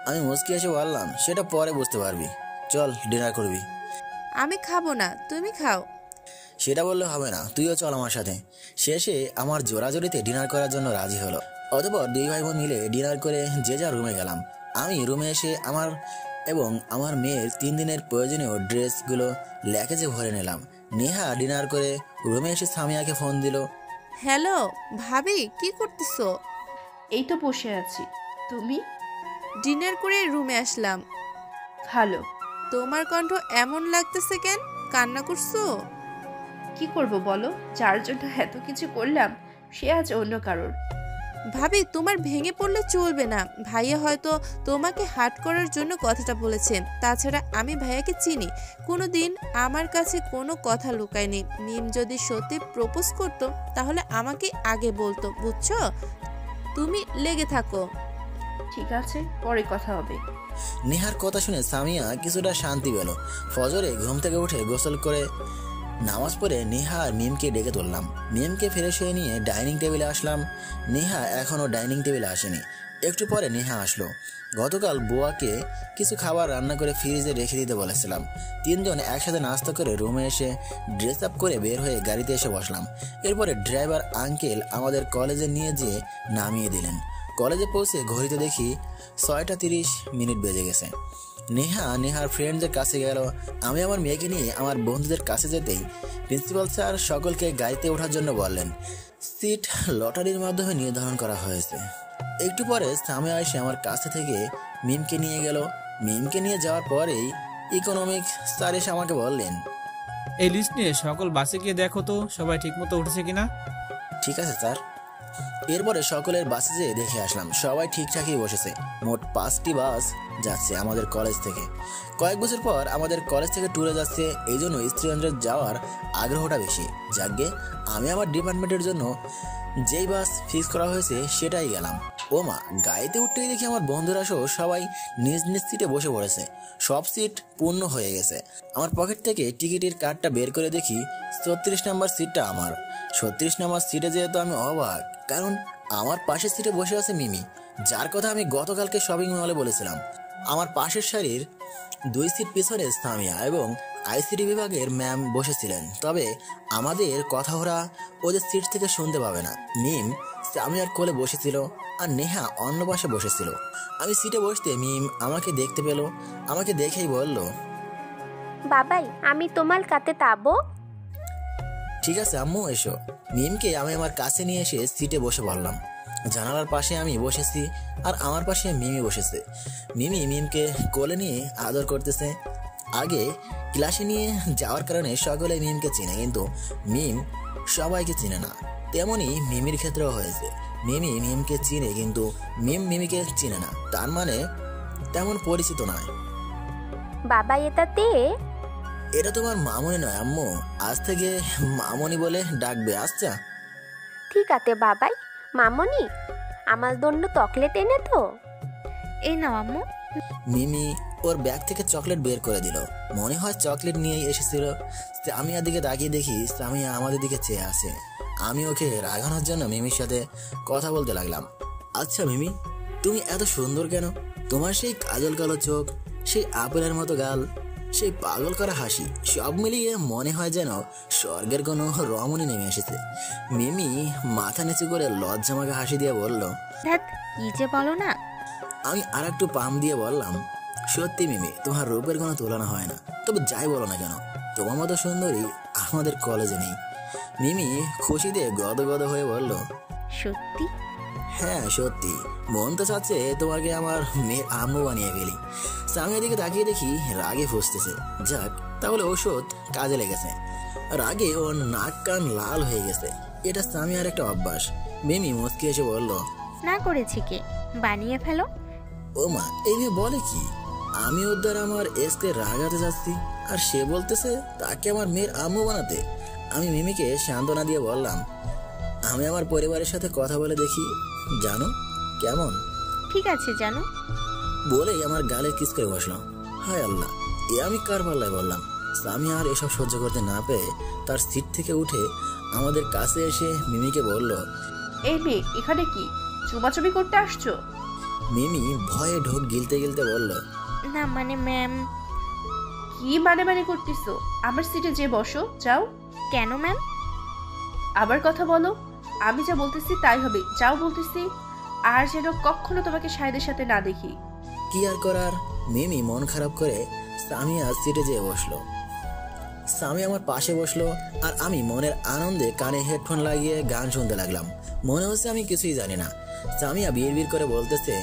Speaker 5: আমি মুচকি এসে বললাম, সেটা পরে বুঝতে পারবি, চল ডিনার করবি।
Speaker 3: আমি খাবো না, তুমি খাও।
Speaker 5: সেটা বললে হবে না, তুইও চল আমার সাথে। শেষে আমার জোরাজোরিতে ডিনার করার জন্য রাজি হলো। অতঃপর দুই ভাই বোন মিলে ডিনার করে যে যা রুমে গেলাম। আমি রুমে এসে আমার এবং আমার মেয়ের 3 দিনের প্রয়োজনীয় ড্রেসগুলো ল্যাকেজে ভরে নিলাম। নেহা ডিনার করে রুমে এসে সামিয়াকে ফোন দিল।
Speaker 3: হ্যালো ভাবি, কি করতেছো?
Speaker 2: এই তো বসে আছি। তুমি?
Speaker 3: ডিনার করে রুমে আসলাম।
Speaker 2: ভালো।
Speaker 3: তোমার কণ্ঠ এমন লাগতেছে কেন? কান্না করছো?
Speaker 2: কি করব বলো, যার জন্য এত কিছু করলাম সে আজ অন্য কারোর।
Speaker 3: ভাবি, তোমার ভেঙে পড়লে চলবে না। ভাইয়া হয়তো তোমাকে হার্ট করার জন্য কথাটা বলেছে। তাছাড়া আমি ভাইয়াকে চিনি, কোনোদিন আমার কাছে কোনো কথা লুকায়নি। মিম যদি সত্যি প্রপোজ করতো তাহলে আমাকে আগে বলতো, বুঝছো? তুমি লেগে থাকো।
Speaker 2: ঠিক আছে, পরে কথা হবে।
Speaker 5: নেহার কথা শুনে সামিয়া কিছুটা শান্তি পেল। ফজরে ঘুম থেকে উঠে গোসল করে নামাজ পড়ে নেহা আর মিমকে ডেকে তুললাম। মিমকে ফ্রেশ হয়ে নিয়ে ডাইনিং টেবিলে আসলাম। নেহা এখনও ডাইনিং টেবিলে আসেনি। একটু পরে নেহা আসলো। গতকাল বুয়াকে কিছু খাবার রান্না করে ফ্রিজে রেখে দিতে বলেছিলাম। 3 জন একসাথে নাস্তা করে রুমে এসে ড্রেস আপ করে বের হয়ে গাড়িতে এসে বসলাম। এরপরে ড্রাইভার আঙ্কেল আমাদের কলেজে নিয়ে যেয়ে নামিয়ে দিলেন। কলেজে পৌঁছে ঘড়িতে দেখি 6টা 30 মিনিট বেজে গেছে। নেহার ফ্রেন্ডদের কাছে গেল। আমি আমার মেয়েকে নিয়ে আমার বন্ধুদের কাছে যেতেই প্রিন্সিপাল স্যার সকলকে গাড়িতে ওঠার জন্য বললেন। সিট লটারির মাধ্যমে নির্ধারণ করা হয়েছে। একটু পরে সামিয়া এসে আমার কাছে থেকে মিমকে নিয়ে গেল। মিমকে নিয়ে যাওয়ার পরেই ইকোনমিক্স স্যার এসে আমাকে বললেন,
Speaker 7: এই লিস্ট নিয়ে সকল বাসে গিয়ে দেখো তো সবাই ঠিকমতো উঠেছে কিনা।
Speaker 5: ঠিক আছে স্যার। এরপরে সকলের বাসে যেয়ে দেখে আসলাম সবাই ঠিকঠাকই বসেছে। মোট 5টি বাস যাচ্ছে আমাদের কলেজ থেকে। কয়েক বছর পর আমাদের কলেজ থেকে ট্যুরে যাচ্ছে, এই জন্য স্টুডেন্টদের যাওয়ার আগ্রহটা বেশি। যাকে আমি আমার ডিপার্টমেন্টের জন্য যেই বাস ফিক্স করা হয়েছে সেটাই গেলাম। ও মা, গাড়িতে উঠতেই দেখি আমার বন্ধুরা সহ সবাই নিজ নিজ সিটে বসে পড়েছে। সব সিট পূর্ণ হয়ে গেছে। আমার পকেট থেকে টিকিটের কার্ডটা বের করে দেখি 36 নম্বর সিটটা আমার। 36 নম্বর সিটে যেহেতু আমি অবাক, কারণ আমার পাশের সিটে বসে আছে মিমি, যার কথা আমি গতকালকে শপিং মলে বলেছিলাম। আমার পাশের সারির 2 সিট পিছনে সামিয়া এবং আইসিডি বিভাগের ম্যাম বসেছিলেন। তবে আমাদের কথা ওরা ওদের সিট থেকে শুনতে পাবে না। মিম সামিয়ার কোলে বসেছিল আর নেহা অন্য পাশে বসেছিল। আমি সিটে বসতে মিম আমাকে দেখতে পেল। আমাকে দেখেই বলল,
Speaker 4: বাবাই, আমি তোমার কাতে তাবো।
Speaker 5: ঠিক আছে আম্মু, এসো। মিমকে আমি আমার কাছে নিয়ে এসে সিটে বসে পড়লাম। জানালার পাশে আমি বসেছি আর আমার পাশে মিমি বসেছে। মিমকে কোলে নিয়ে আদর করতেছে। আগে ক্লাসে নিয়ে যাওয়ার কারণে সকলে মিমকে চিনে, কিন্তু মিম সবাইকে চিনে না। তেমনি মিমির ক্ষেত্রেও হয়েছে। মিমি মিমকে চিনে, কিন্তু মিম মিমিকে চিনে না, তার মানে তেমন পরিচিত নয়।
Speaker 4: বাবা এটাতে
Speaker 5: এটা তোমার মামনি নয় আম্মু, আজ থেকে মামনি বলে ডাকবে। আচ্ছা
Speaker 4: ঠিক আছে বাবাই। মামনি, আমার জন্য চকলেট এনে তো।
Speaker 11: এই নাও আম্মু।
Speaker 5: মিমি ওর ব্যাগ থেকে চকলেট বের করে দিল, মনে হয় চকলেট নিয়েই এসেছিল। সামিয়ার দিকে তাকিয়ে দেখি সামিয়া আমাদের দিকে চেয়ে আছে। আমি ওকে রাগানোর জন্য মিমির সাথে কথা বলতে লাগলাম। আচ্ছা মিমি, তুমি এত সুন্দর কেন? তোমার সেই কাজল কালো চোখ, সেই আপেলের মতো গাল, সেই পাগল করা হাসি, সব মিলিয়ে মনে হয় যেন স্বর্গের কোনো রমণী নেমে এসেছে। মিমি মাথা নিচু করে লজ্জামাকে হাসি দিয়ে বলল,
Speaker 11: ধ্যাত, কি যে বলো না।
Speaker 5: আমি আর একটু পাম দিয়ে বললাম, সত্যি মিমি, তোমার রূপের কোনো তুলনা হয় না। তবে যাই বলো না কেন, তোমার মতো সুন্দরী আমাদের কলেজে নেই। মিমি খুশিতে গদগদ হয়ে বলল,
Speaker 11: সত্যি?
Speaker 5: হ্যাঁ সত্যি, মন তো চাচ্ছে তোমাকে আমার মেয়ের আম্মু বানিয়ে ফেলি। সামিয়ার দিকে তাকিয়ে দেখি রাগে ফুসতেছে। যাক, তাহলে ওষুধ কাজে লেগেছে। রাগে ওর নাক কান লাল হয়ে গেছে। এটা সামিয়ার একটা অভ্যাস। মিমি মুচকি এসে বলল,
Speaker 11: না করেছি কে, বানিয়ে ফেলো।
Speaker 5: ও মা, এই মেয়ে বলে কি? আমি ওর দ্বারা আমার এসকে রাগাতে যাচ্ছি, আর সে বলতেছে তাকে আমার মেয়ের আম্মু বানাতে। আমি মিমিকে সান্ত্বনা দিয়ে বললাম, আমি আমার পরিবারের সাথে কথা বলে দেখি, জানো কেমন?
Speaker 11: ঠিক আছে জানো।
Speaker 5: বলেই আমার গালে কিস করে বসলাম। হায় আল্লাহ, এ আমি কার পাল্লায় বললাম? সামিয়া আর এসব সহ্য করতে না পেয়ে তার সিট থেকে উঠে আমাদের কাছে এসে মিমিকে বলল,
Speaker 2: এই মেয়ে এখানে কি চুমাচুমি করতে আসছো?
Speaker 5: মিমি ভয়ে ঢোক গিলতে গিলতে বলল,
Speaker 11: না মানে ম্যাম।
Speaker 2: কি মানে মানে করতেছো? আমার সিটে যে বসো, যাও।
Speaker 11: কেন ম্যাম?
Speaker 2: আবার কথা বলো। আমি যা বলতেছি তাই হবে, যাও বলতেছি। আর যেন কখনো তোমাকে শাহেদের সাথে না দেখি।
Speaker 5: কি আর করার। মিমি মন খারাপ করে সামিয়া সিটে যেয়ে বসলো। সামি আমার পাশে বসলো, আর আমি মনের আনন্দে কানে হেডফোন লাগিয়ে গান শুনতে লাগলাম। মনে হচ্ছে আমি কিছুই জানি না। সামিয়া বিড়বিড় করে বলতেছে,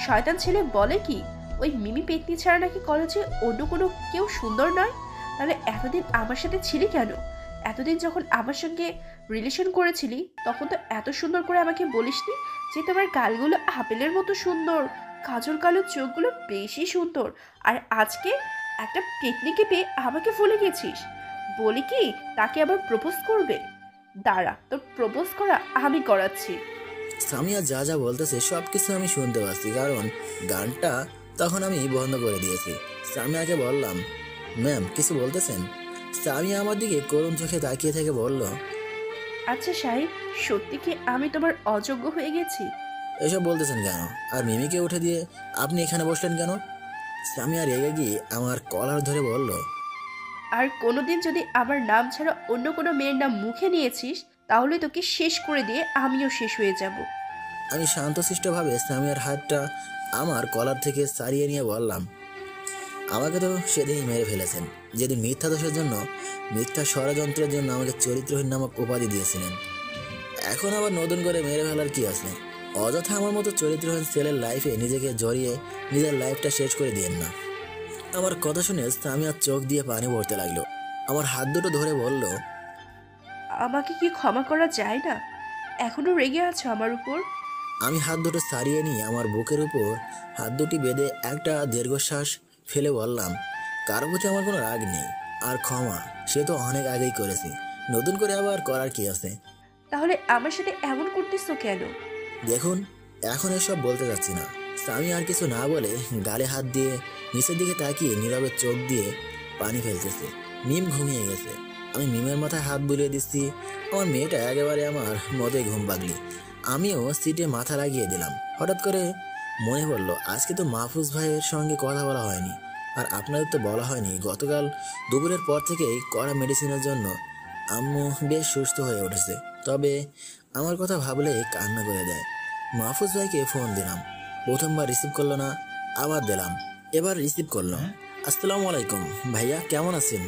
Speaker 2: শয়তান ছেলে বলে কি, ওই মিমি পেতনি ছাড়া নাকি কলেজে অন্য কোনো কেউ সুন্দর নয়? তাহলে এতদিন আমার সাথে ছিলি কেন? এতদিন যখন আমার সঙ্গে রিলেশন করেছিলি তখন তো এত সুন্দর করে আমাকে বলিসনি যে তোমার গালগুলো আপেলের মতো সুন্দর, কাজল কালো চোখগুলো বেশি সুন্দর, আর আজকে একটা পেতনিকে পেয়ে আমাকে ভুলে গেছিস। বলি কি তাকে আবার প্রপোজ করবে? দাঁড়া, তোর প্রপোজ করা আমি করাচ্ছি।
Speaker 5: সামিয়া যা যা বলতেছে সবকিছু আমি শুনতে পাচ্ছি, কারণ গানটা তখন আমি বন্ধ করে দিয়েছি। সামিয়াকে বললাম, ম্যাম কিছু বলতেছেন? সামিয়া আমার দিকে করুণ চোখে তাকিয়ে থেকে বলল,
Speaker 2: আচ্ছা সাহেব, সত্যি কি আমি তোমার অযোগ্য হয়ে গেছি?
Speaker 5: এসব বলতেছেন কেন? আর মিমিকে উঠে দিয়ে আপনি এখানে বসলেন কেন? সামিয়া রেগে গিয়ে আমার কলার ধরে বলল,
Speaker 2: আর কোনোদিন যদি আমার নাম ছাড়া অন্য কোনো মেয়ের নাম মুখে নিয়েছিস তাহলে তোকে শেষ করে দিয়ে আমিও শেষ হয়ে যাব।
Speaker 5: আমি শান্তশিষ্টভাবে সামিয়ার হাতটা আমার কলার থেকে সারিয়ে নিয়ে বললাম, আমাকে তো সেদিনই মেরে ফেলেছেন, যেদিন মিথ্যা দোষের জন্য, মিথ্যা ষড়যন্ত্রের জন্য আমাকে চরিত্রহীন নামক উপাধি দিয়েছিলেন। এখন আবার নতুন করে মেরে ফেলার কি আছে? অযথা আমার মতো চরিত্রহীন ছেলের লাইফে নিজেকে জড়িয়ে নিজের লাইফটা শেষ করে দিয়েন না। আমার কথা শুনে সামিয়ার চোখ দিয়ে পানি পড়তে লাগলো। আমার হাত দুটো ধরে বলল,
Speaker 2: আমাকে কি ক্ষমা করা যায় না? এখনো রেগে আছো আমার উপর?
Speaker 5: আমি হাত দুটো সারিয়ে নিয়ে আমার বুকের উপর হাত দুটি বেঁধে একটা দীর্ঘশ্বাস ফেলে বললাম, কারো প্রতি আমার কোনো রাগ নেই, আর ক্ষমা সে তো অনেক আগেই করেছি, নতুন করে আবার করার কি আছে?
Speaker 2: তাহলে আমার সাথে এমন করতেছো কেন?
Speaker 5: দেখুন, এখন এসব বলতে যাচ্ছি না। স্বামী আর কিছু না বলে গালে হাত দিয়ে নিচের দিকে তাকিয়ে নীরবে চোখ দিয়ে পানি ফেলতেছে। মিম ঘুমিয়ে গেছে। আমি মিমের মাথায় হাত বুলিয়ে দিচ্ছি। আমার মেয়েটা একেবারে আমার মতোই ঘুম পাগলি। আমিও সিটে মাথা লাগিয়ে দিলাম। হঠাৎ করে মনে পড়লো, আজকে তো মাহফুজ ভাইয়ের সঙ্গে কথা বলা হয়নি, আর আপনাদের তো বলা হয়নি গতকাল দুপুরের পর থেকেই কড়া মেডিসিনের জন্য আম্মু বেশ সুস্থ হয়ে উঠেছে। তবে আমার কথা ভাবলে কান্না করে দেয়। মাহফুজ ভাইকে ফোন দিলাম, প্রথমবার রিসিভ করলো না, আবার দিলাম, এবার রিসিভ করলো। আসসালামু আলাইকুম ভাইয়া, কেমন আছেন?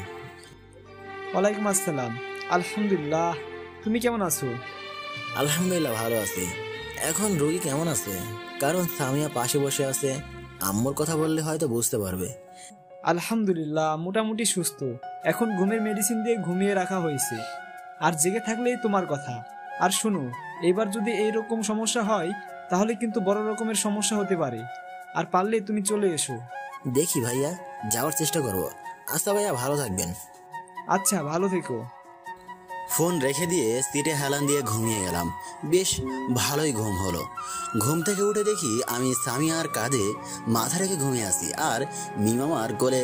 Speaker 9: ওয়ালাইকুম আসসালাম। আলহামদুলিল্লাহ, তুমি কেমন আছো?
Speaker 5: আলহামদুলিল্লাহ ভালো আছি। এখন রোগী কেমন আছে? কারণ সামিয়া পাশে বসে আছে, আম্মুর কথা বললে হয়তো বুঝতে পারবে।
Speaker 9: আলহামদুলিল্লাহ, মোটামুটি সুস্থ। এখন ঘুমের মেডিসিন দিয়ে ঘুমিয়ে রাখা হয়েছে। আর জেগে থাকলেই তোমার কথা, আর শুনো, এবার যদি এইরকম সমস্যা হয় তাহলে কিন্তু বড় রকমের সমস্যা হতে পারে। আর পারলে তুমি চলে এসো।
Speaker 5: দেখি ভাইয়া, যাওয়ার চেষ্টা করব। আচ্ছা ভাইয়া, ভালো থাকবেন।
Speaker 9: আচ্ছা, ভালো থেকো।
Speaker 5: ফোন রেখে দিয়ে সিটে হেলান দিয়ে ঘুমিয়ে গেলাম। বেশ ভালোই ঘুম হলো। ঘুম থেকে উঠে দেখি আমি সামিয়ার কাঁধে মাথা রেখে ঘুমিয়ে আছি, আর মিমামার কোলে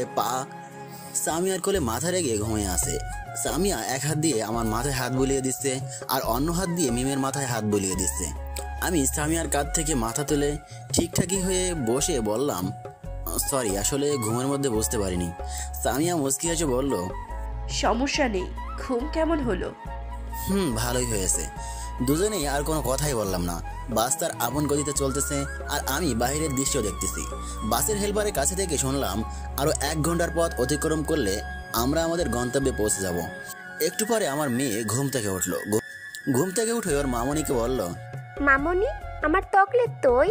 Speaker 5: সামিয়ার কোলে মাথা রেখে ঘুমিয়ে আছে। সামিয়া এক হাত দিয়ে আমার মাথায় হাত বুলিয়ে দিচ্ছে, আর অন্য হাত দিয়ে মিমের মাথায় হাত বুলিয়ে দিচ্ছে। আমি সামিয়ার কাঁধ থেকে মাথা তুলে ঠিকঠাকই হয়ে বসে বললাম, সরি, আসলে ঘুমের মধ্যে বুঝতে পারিনি। সামিয়া মুচকি হেসে বলল,
Speaker 2: সমস্যা নেই। ঘুম কেমন হলো?
Speaker 5: ভালোই হয়েছে। দুজনেই আর কোনো কথাই বললাম না। বাস তার আপন গতিতে চলতেছে, আর আমি বাইরের দৃশ্য দেখতেছি। বাসের হেল্পারের কাছে থেকে শুনলাম আরো 1 ঘন্টার পথ অতিক্রম করলে আমরা আমাদের গন্তব্যে পৌঁছে যাব। একটু পরে আমার মেয়ে ঘুম থেকে উঠলো। ঘুম থেকে উঠে ওর মামনিকে বলল,
Speaker 4: মামনি, আমার চকলেট তোই।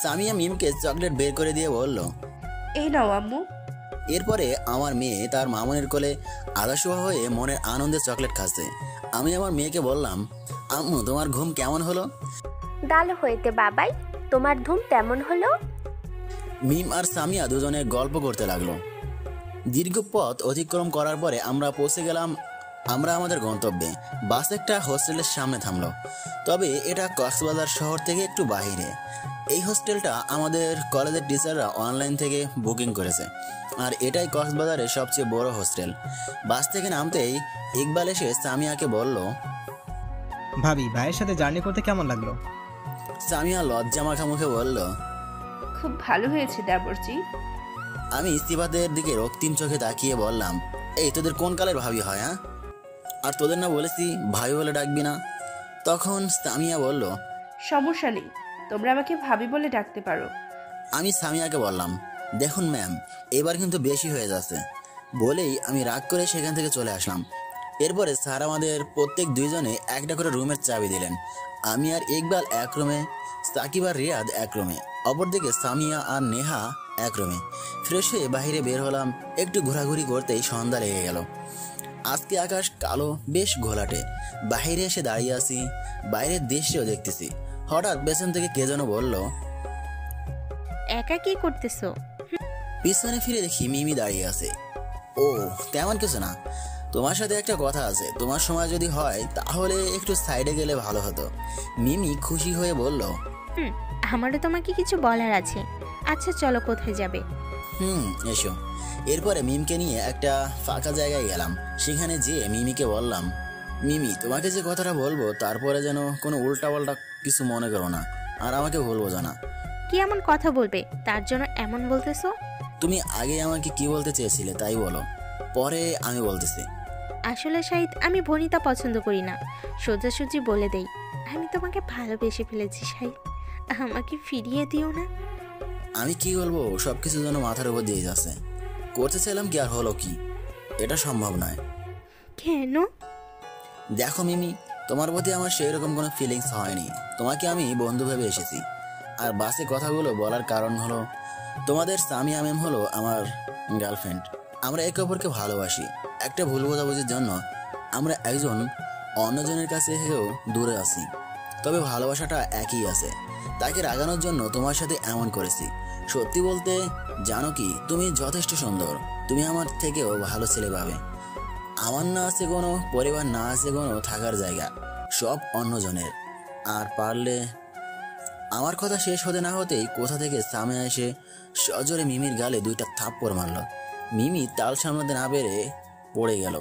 Speaker 5: সামিয়া মিমকে চকলেট বের করে দিয়ে বলল,
Speaker 2: এই নাও আম্মু।
Speaker 5: এরপরে আমার মেয়ে তার মামনের কোলে আদাশোয়া হয়ে মনের আনন্দে চকলেট খাচ্ছে। আমি আমার মেয়েকে বললাম, আম্মু, তোমার ঘুম কেমন হলো?
Speaker 4: ডাল হইতে বাবাই, তোমার ধুম তেমন হলো।
Speaker 5: মিম আর সামিয়া দুজনে গল্প করতে লাগলো। দীর্ঘ পথ অতিক্রম করার পরে আমরা পৌঁছে গেলাম আমাদের গন্তব্যে। বাস একটা হোস্টেলের সামনে থামলো, তবে এটা কক্সবাজার শহর থেকে একটু বাইরে। এই হোস্টেলটা আমাদের কলেজের টিচাররা অনলাইন থেকে বুকিং করেছে, আর এটাই কক্সবাজারের সবচেয়ে বড় হোস্টেল। বাস থেকে নামতেই ইকবাল এসে সামিয়াকে বলল,
Speaker 12: ভাবি, ভাইয়ের সাথে জার্নি করতে কেমন লাগলো?
Speaker 5: সামিয়া লজ্জা মাখা মুখে বলল,
Speaker 2: খুব ভালো হয়েছে দেবরজি।
Speaker 5: আমি সিফাতের দিকে রক্তিম চোখে তাকিয়ে বললাম, এই তোদের কোন কালের ভাবি হয়? হ্যাঁ, আর তোদের না বলেছি ভাই বলে ডাকবি না? তখন সামিয়া বলল,
Speaker 2: সমস্যা নেই, তোমরা আমাকে ভাবি বলে ডাকতে পারো।
Speaker 5: আমি সামিয়াকে বললাম, দেখুন ম্যাম, এবার কিন্তু বেশি হয়ে যাচ্ছে। বলেই আমি রাগ করে সেখান থেকে চলে আসলাম। এরপরে স্যার আমাদের প্রত্যেক দুইজনে একটা করে রুমের চাবি দিলেন। আমি আর ইকবাল এক রুমে, সাকিব আর রিয়াদ এক রুমে, অপরদিকে সামিয়া আর নেহা এক রুমে। ফ্রেশ হয়ে বাইরে বের হলাম। একটু ঘোরাঘুরি করতেই সন্ধ্যা লেগে গেল। আজকে আকাশ কালো, বেশ ঘোলাটে। বাইরে এসে দাঁড়িয়ে আছি, বাইরের দৃশ্যও দেখতেছি। হঠাৎ পেছন থেকে কে যেন বলল,
Speaker 11: একা কি করতেছো?
Speaker 5: পিছনে ফিরে দেখি মিমি দাঁড়িয়ে আছে। ও, তেমন কিছু না, তোমার সাথে একটা কথা আছে। তোমার সময় যদি হয় তাহলে একটু সাইডে গেলে ভালো হতো। মিমি খুশি হয়ে বলল,
Speaker 11: আমারও তোমাকে কিছু বলার আছে। আচ্ছা চলো, কোথায় যাবে?
Speaker 5: এসো। এরপরে মিমকে নিয়ে একটা ফাঁকা জায়গায় গেলাম। সেখানে যেয়ে মিমিকে বললাম, মিমি, তোমাকে যে কথাটা বলবো তারপরে যেন কোনো উল্টাপাল্টা কিছু মনে করো না, আর আমাকে ভুল বোঝো না।
Speaker 11: কি এমন কথা বলবে তার জন্য এমন বলতেছো?
Speaker 5: তুমি আগে আমাকে কি বলতে চেয়েছিলে তাই বলো, পরে আমি বলতেছি।
Speaker 11: আসলে শাহিদ, আমি বনিতা পছন্দ করি না, সোজাসুজি বলে দেই, আমি তোমাকে ভালোবেসে ফেলেছি শাহিদ, আমাকে ফিরিয়ে দিও না।
Speaker 5: আমি কি বলবো, সবকিছু যেন মাথার উপর দিয়ে যাচ্ছে। করতে চাইলাম কি আর হলো কি, এটা সম্ভব নয়।
Speaker 11: কেন?
Speaker 5: দেখো মিমি, তোমার প্রতি আমার সেই রকম কোনো ফিলিংস হয়নি। তোমাকে আমি বন্ধু ভেবে এসেছি। আর বাসে কথাগুলো বলার কারণ হলো, তোমাদের সামিয়া ম্যাম হলো আমার গার্লফ্রেন্ড। আমরা একে অপরকে ভালোবাসি। একটা ভুল বোঝাবুঝির জন্য আমরা একজন অন্যজনের কাছে থেকেও দূরে আছি, তবে ভালোবাসাটা একই আছে। তাকে রাগানোর জন্য তোমার সাথে এমন করেছি। সত্যি বলতে জানো কি, তুমি যথেষ্ট সুন্দর। তুমি আমার থেকেও ভালো ছেলে পাবে। আমার না আছে কোনো পরিবার, না আছে কোনো থাকার জায়গা, সব অন্যজনের। আর পারলে। আমার কথা শেষ হতে না হতেই কোথা থেকে সামিয়া এসে সজোরে মিমির গালে 2টা থাপ্পড় মারল। মিমি তাল সামলাতে না পেরে পড়ে গেল।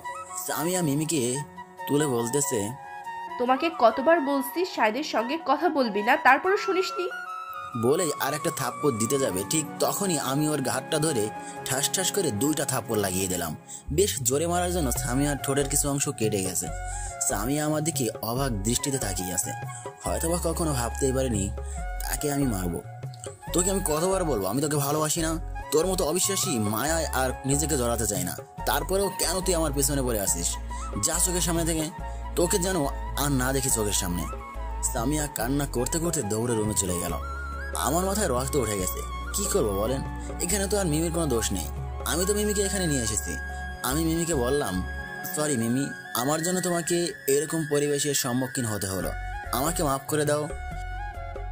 Speaker 5: সামিয়া মিমিকে তুলে বলতেছে,
Speaker 2: তোমাকে কতবার বলছি শাহিদের সঙ্গে কথা বলবি না, তারপরও শুনিসনি।
Speaker 5: বলেই আর একটা থাপ্পড় দিতে যাবে, ঠিক তখনই আমি ওর ঘাটটা ধরে ঠাস ঠাস করে 2টা থাপ্পড় লাগিয়ে দিলাম। বেশ জোরে মারার জন্য সামিয়ার ঠোঁটের কিছু অংশ কেটে গেছে। সামিয়া আমার দিকে অবাক দৃষ্টিতে তাকিয়ে আছে। হয়তোবা কখনো ভাবতেই পারিনি তাকে আমি মারবো। তোকে আমি কতবার বলবো আমি তোকে ভালোবাসি না? তোর মতো অবিশ্বাসী মায়ায় আর নিজেকে জড়াতে চাই না। তারপরেও কেন তুই আমার পেছনে পড়ে আসিস? যা চোখের সামনে থেকে, তোকে যেন আর না দেখি চোখের সামনে। সামিয়া কান্না করতে করতে দৌড়ে রুমে চলে গেল। আমার মাথায় রক্ত উঠে গেছে। কি করবো বলেন? এখানে তো আর মিমির কোনো দোষ নেই। আমি তো মিমিকে এখানে নিয়ে এসেছি। আমি মিমিকে বললাম, সরি মিমি, আমার জন্য তোমাকে এরকম পরিবেশের সম্মুখীন হতে হলো, আমাকে মাফ করে দাও।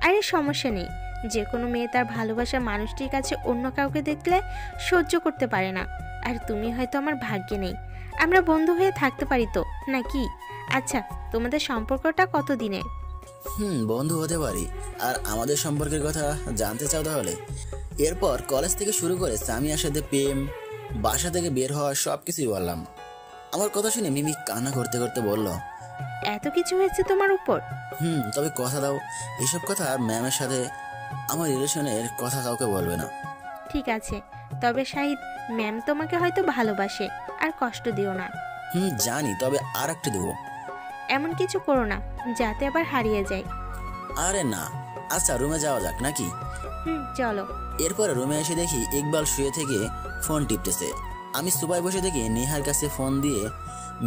Speaker 11: আরে সমস্যা নেই, যে কোনো মেয়ে তার ভালোবাসার মানুষটির কাছে অন্য কাউকে দেখলে সহ্য করতে পারে না। আর তুমি হয়তো আমার ভাগ্যে নেই, আমরা বন্ধু হয়ে থাকতে পারি তো নাকি? আচ্ছা, তোমাদের সম্পর্কটা কত দিনের?
Speaker 5: বন্ধু হতে পারি। আর আমাদের সম্পর্কের কথা জানতে চাও তাহলে? এরপর কলেজ থেকে শুরু করে সামিয়ার সাথে প্রেম, বাসা থেকে বের হওয়া সবকিছুই বললাম। আমার কথা শুনে মিমি কান্না করতে করতে বলল,
Speaker 11: এত কিছু হয়েছে তোমার উপর?
Speaker 5: তবে কথা দাও, এসব কথা ম্যামের সাথে আমার রিলেশনের কথা কাউকে বলবে না।
Speaker 11: ঠিক আছে, তবে শাহিদ, ম্যাম তোমাকে হয়তো ভালোবাসে, আর কষ্ট দিও না।
Speaker 5: জানি, তবে আর একটু দেবো।
Speaker 11: এমন কিছু করো না যাতে আবার হারিয়ে যায়।
Speaker 5: আরে না, আচ্ছা রুমে যাওয়া যাক নাকি?
Speaker 11: চলো।
Speaker 5: এরপরে রুমে এসে দেখি ইকবাল শুয়ে থেকে ফোন টিপতেছে। আমি সোফায় বসে থেকে নেহার কাছে ফোন দিয়ে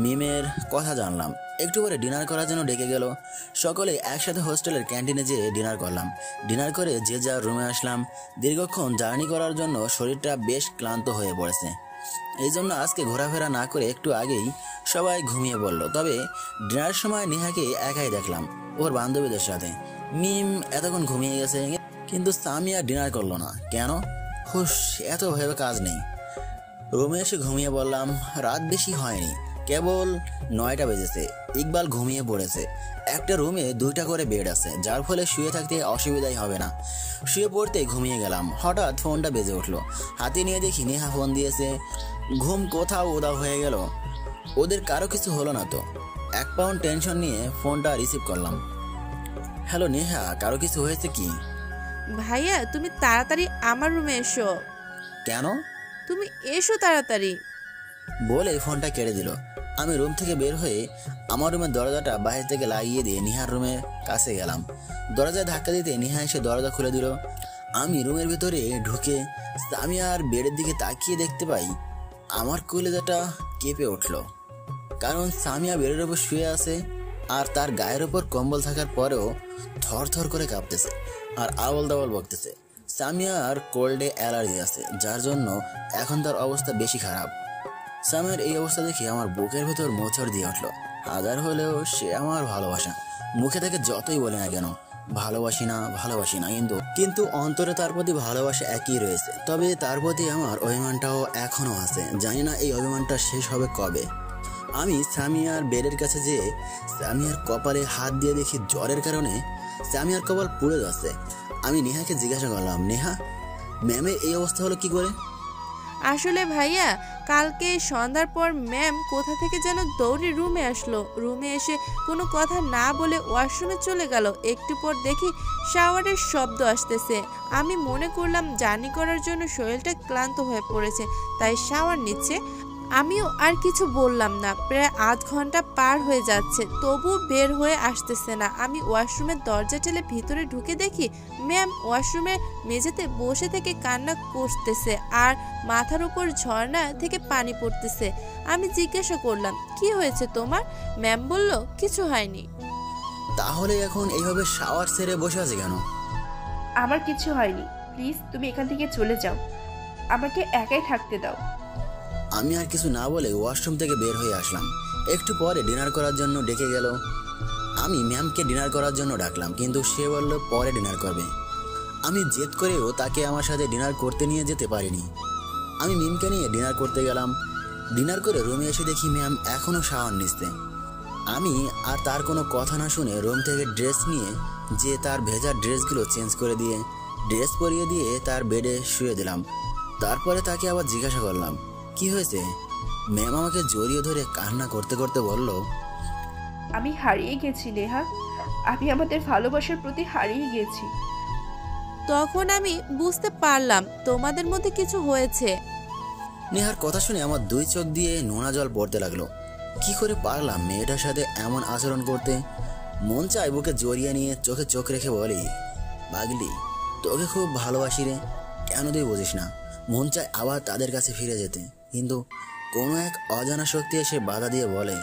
Speaker 5: মিমের কথা জানলাম। একটু পরে ডিনার করার জন্য ডেকে গেল। সকলে একসাথে হোস্টেলের ক্যান্টিনে যেয়ে ডিনার করলাম। ডিনার করে যে যার রুমে আসলাম। দীর্ঘক্ষণ জার্নি করার জন্য শরীরটা বেশ ক্লান্ত হয়ে পড়েছে, এই জন্য আজকে ঘোরাফেরা না করে একটু আগেই সবাই ঘুমিয়ে পড়ল। তবে ডিনার সময় নেহাকে একাই দেখলাম ওর বান্ধবীদের সাথে। মিম এতক্ষণ ঘুমিয়ে গেছে, কিন্তু সামিয়া ডিনার করলো না কেন? হুশ, এত ভেবে কাজ নেই। রুমে এসে ঘুমিয়ে পড়লাম। রাত বেশি হয়নি, কেবল 9টা বেজেছে। ইকবাল ঘুমিয়ে পড়েছে। একটা রুমে 2টা করে বেড আছে, যার ফলে শুয়ে থাকতে অসুবিধাই হবে না। শুয়ে পড়তে ঘুমিয়ে গেলাম। হঠাৎ ফোনটা বেজে উঠলো। হাতে নিয়ে দেখি নেহা ফোন দিয়েছে। ঘুম কোথাও উধাও হয়ে গেল। ওদের কারো কিছু হলো না তো? 1 পাউন্ড টেনশন নিয়ে ফোনটা রিসিভ করলাম। হ্যালো নেহা, কারো কিছু হয়েছে কি?
Speaker 3: ভাইয়া, তুমি তাড়াতাড়ি আমার রুমে এসো।
Speaker 5: কেন?
Speaker 3: তুমি এসো তাড়াতাড়ি
Speaker 5: বলে ফোনটা কেটে দিল। আমি রুম থেকে বের হয়ে আমার রুমের দরজাটা বাইরে থেকে লাগিয়ে দিয়ে নিহার রুমের কাছে গেলাম। দরজায় ধাক্কা দিতে নিহা এসে দরজা খুলে দিল। আমি রুমের ভিতরে ঢুকে সামিয়ার বেডের দিকে তাকিয়ে দেখতে পাই আমার কলিজাটা কেঁপে উঠল। কারণ সামিয়া বেডের উপর শুয়ে আছে, আর তার গায়ের উপর কম্বল থাকার পরেও থর থর করে কাঁপতেছে আর আবল দাবল বকতেছে। সামিয়ার কোল্ডে অ্যালার্জি আছে, যার জন্য এখন তার অবস্থা বেশি খারাপ। সামিয়ার এই অবস্থা দেখে আমার বুকের ভেতর মোচড় দিয়ে উঠলো। হাজার হলেও সে আমার ভালোবাসা। মুখে থেকে যতই বলে না কেন ভালোবাসি না, কিন্তু অন্তরে তার প্রতি ভালোবাসা একই রয়েছে। তবে তার প্রতি আমার অভিমানটাও এখনো আছে। জানি না এই অভিমানটা শেষ হবে কবে। আমি সামিয়ার বেডের কাছে যেয়ে সামিয়ার কপালে হাত দিয়ে দেখি জ্বরের কারণে সামিয়ার কপাল পুড়ে যাচ্ছে। আমি নেহাকে জিজ্ঞাসা করলাম, নেহা, ম্যামের এই অবস্থা হলো কি করে?
Speaker 3: আসলে ভাইয়া, কালকে সন্ধ্যার পর ম্যাম কোথা থেকে যেন দৌড়ে রুমে আসলো। রুমে এসে কোনো কথা না বলে ওয়াশরুমে চলে গেল। একটু পর দেখি শাওয়ারের শব্দ আসতেছে। আমি মনে করলাম জার্নি করার জন্য শরীরটা ক্লান্ত হয়ে পড়েছে, তাই শাওয়ার নিচ্ছে। আমিও আর কিছু বললাম না। প্রায় আধ ঘন্টা পার হয়ে যাচ্ছে, তবু বের হয়ে আসতেছে না। আমি ওয়াশরুমের দরজা ঠেলে ভিতরে ঢুকে দেখি ম্যাম ওয়াশরুমে মেঝেতে বসে থেকে কান্না করতেছে, আর মাথার উপর ঝর্ণা থেকে পানি পড়তেছে। আমি জিজ্ঞাসা করলাম, কি হয়েছে তোমার? ম্যাম বলল, কিছু হয়নি।
Speaker 5: তাহলে এখন এইভাবে শাওয়ার ছেড়ে বসে আছে কেন?
Speaker 2: আমার কিছু হয়নি, প্লিজ তুমি এখান থেকে চলে যাও, আমাকে একাই থাকতে দাও।
Speaker 5: আমি আর কিছু না বলে ওয়াশরুম থেকে বের হয়ে আসলাম। একটু পরে ডিনার করার জন্য ডেকে গেল। আমি ম্যামকে ডিনার করার জন্য ডাকলাম, কিন্তু সে বলল পরে ডিনার করবে। আমি জেদ করেও তাকে আমার সাথে ডিনার করতে নিয়ে যেতে পারিনি। আমি মিমকে নিয়ে ডিনার করতে গেলাম। ডিনার করে রুমে এসে দেখি ম্যাম এখনও শাওয়ার নিচ্ছে। আমি আর তার কোনো কথা না শুনে রুম থেকে ড্রেস নিয়ে যে তার ভেজা ড্রেসগুলো চেঞ্জ করে দিয়ে ড্রেস পরিয়ে দিয়ে তার বেডে শুয়ে দিলাম। তারপরে তাকে আবার জিজ্ঞাসা করলাম, কি হয়েছে? ম্যাম আমাকে জড়িয়ে ধরে কান্না করতে করতে বলল,
Speaker 2: আমি হারিয়ে গেছি নেহা, আমি আমাদের ভালোবাসার প্রতি হারিয়ে গেছি।
Speaker 3: তখন আমি বুঝতে পারলাম তোমাদের মধ্যে কিছু হয়েছে।
Speaker 5: নেহার কথা শুনে আমার 2 চোখ দিয়ে নোনা জল পড়তে লাগলো। কি করে পারলাম মেয়েটার সাথে এমন আচরণ করতে? মন চায় বুকে জড়িয়ে নিয়ে চোখে চোখ রেখে বলি, পাগলি, তোকে খুব ভালোবাসি রে, কেন তুই বুঝিস না? মন চায় আবার তাদের কাছে ফিরে যেতে, কিন্তু কোনো এক অজানা শক্তি এসে বাধা দিয়ে বলে,